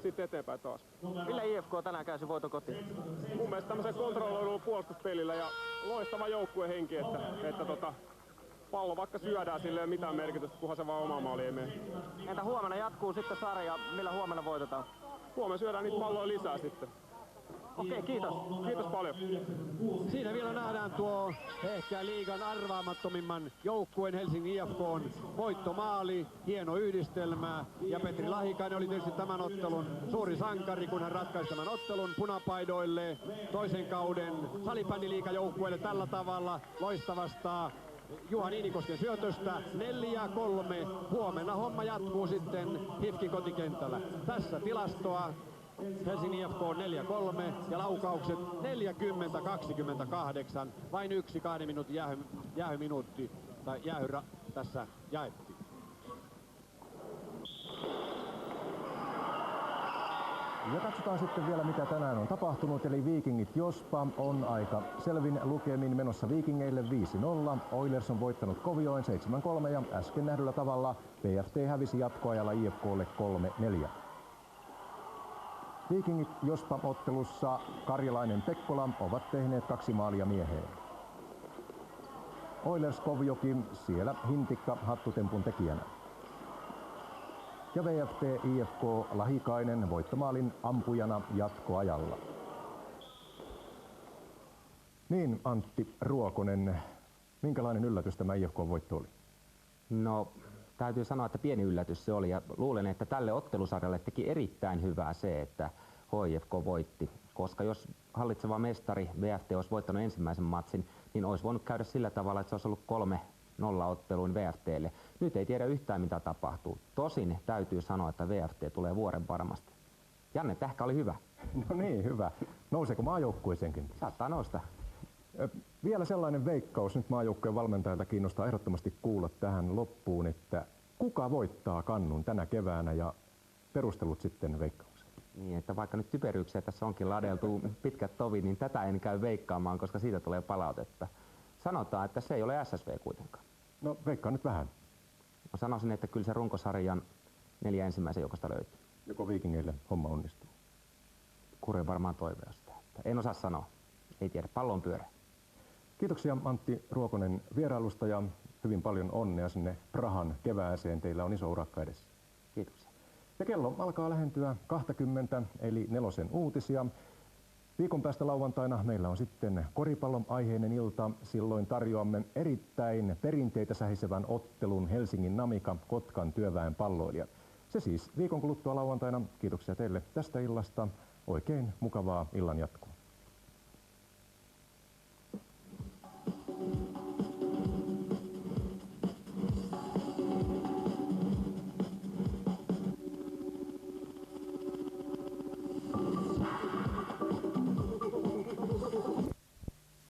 sitten eteenpäin taas. Millä IFK tänään käy voiton kotiin? Mun mielestä tämmöisen kontrolloidulla puolustuspelillä ja loistava joukkuehenki, että pallo vaikka syödään, sille ei ole mitään merkitystä, kunhan se vaan oma maali ei mene. Entä huomenna jatkuu sitten sarja, millä huomenna voitetaan? Huomenna syödään niitä palloja lisää sitten. Okei, kiitos. Kiitos paljon. Siinä vielä nähdään tuo ehkä liigan arvaamattomimman joukkueen Helsingin IFK:n voittomaali, hieno yhdistelmä. Ja Petri Lahikainen oli tietysti tämän ottelun suuri sankari, kun hän ratkaisi tämän ottelun punapaidoille toisen kauden salibändiliigajoukkueelle tällä tavalla loistavasta Juha Niinikosken syötöstä 4-3. Huomenna homma jatkuu sitten HIFKin kotikentällä. Tässä tilastoa Helsingin IFK on 4-3 ja laukaukset 40-28. Vain 2 minuutin jäähyminuutti tai jäähyrä tässä jaettiin. Ja katsotaan sitten vielä mitä tänään on tapahtunut, eli Vikingit Jospa on aika selvin lukemin menossa Vikingeille 5-0. Oilers on voittanut Kovioen 7-3 ja äsken nähdyllä tavalla VFT hävisi jatkoajalla IFK:lle 3-4. Vikingit Jospa-ottelussa Karjalainen Pekkola ovat tehneet 2 maalia mieheen. Oilers Kovioki siellä Hintikka hattutempun tekijänä. Ja VFT IFK Lahikainen voittomaalin ampujana jatkoajalla. Niin Antti Ruokonen, minkälainen yllätys tämä IFK-voitto oli? No täytyy sanoa, että pieni yllätys se oli ja luulen, että tälle ottelusarjalle teki erittäin hyvää se, että HIFK voitti. Koska jos hallitseva mestari VFT olisi voittanut ensimmäisen matsin, niin olisi voinut käydä sillä tavalla, että se olisi ollut 3-0 otteluun VFTlle. Nyt ei tiedä yhtään mitä tapahtuu. Tosin täytyy sanoa, että VFT tulee vuoren varmasti. Janne Tähkä oli hyvä. No niin, hyvä. Nouseeko maajoukkueeseenkin? Saattaa nousta. Vielä sellainen veikkaus, nyt maajoukkueen valmentajalta kiinnostaa ehdottomasti kuulla tähän loppuun, että kuka voittaa kannun tänä keväänä ja perustelut sitten veikkaukseen. Niin, että vaikka nyt typeryyksiä tässä onkin ladeltu pitkät tovit, niin tätä en käy veikkaamaan, koska siitä tulee palautetta. Sanotaan, että se ei ole SSV kuitenkaan. No veikkaa nyt vähän. Mä sanoisin, että kyllä se runkosarjan 4 ensimmäisen joukosta löytyy. Joko Vikingeille homma onnistuu? Kure varmaan toivoo sitä. En osaa sanoa. Ei tiedä. Pallon pyörä. Kiitoksia Antti Ruokonen vierailusta ja hyvin paljon onnea sinne Prahan kevääseen. Teillä on iso urakka edessä. Kiitoksia. Ja kello alkaa lähentyä 20, eli 4 uutisia. Viikon päästä lauantaina meillä on sitten koripallon aiheinen ilta. Silloin tarjoamme erittäin perinteitä sähisevän ottelun Helsingin Namika Kotkan työväen palloilijat. Se siis viikon kuluttua lauantaina. Kiitoksia teille tästä illasta. Oikein mukavaa illan jatkoa.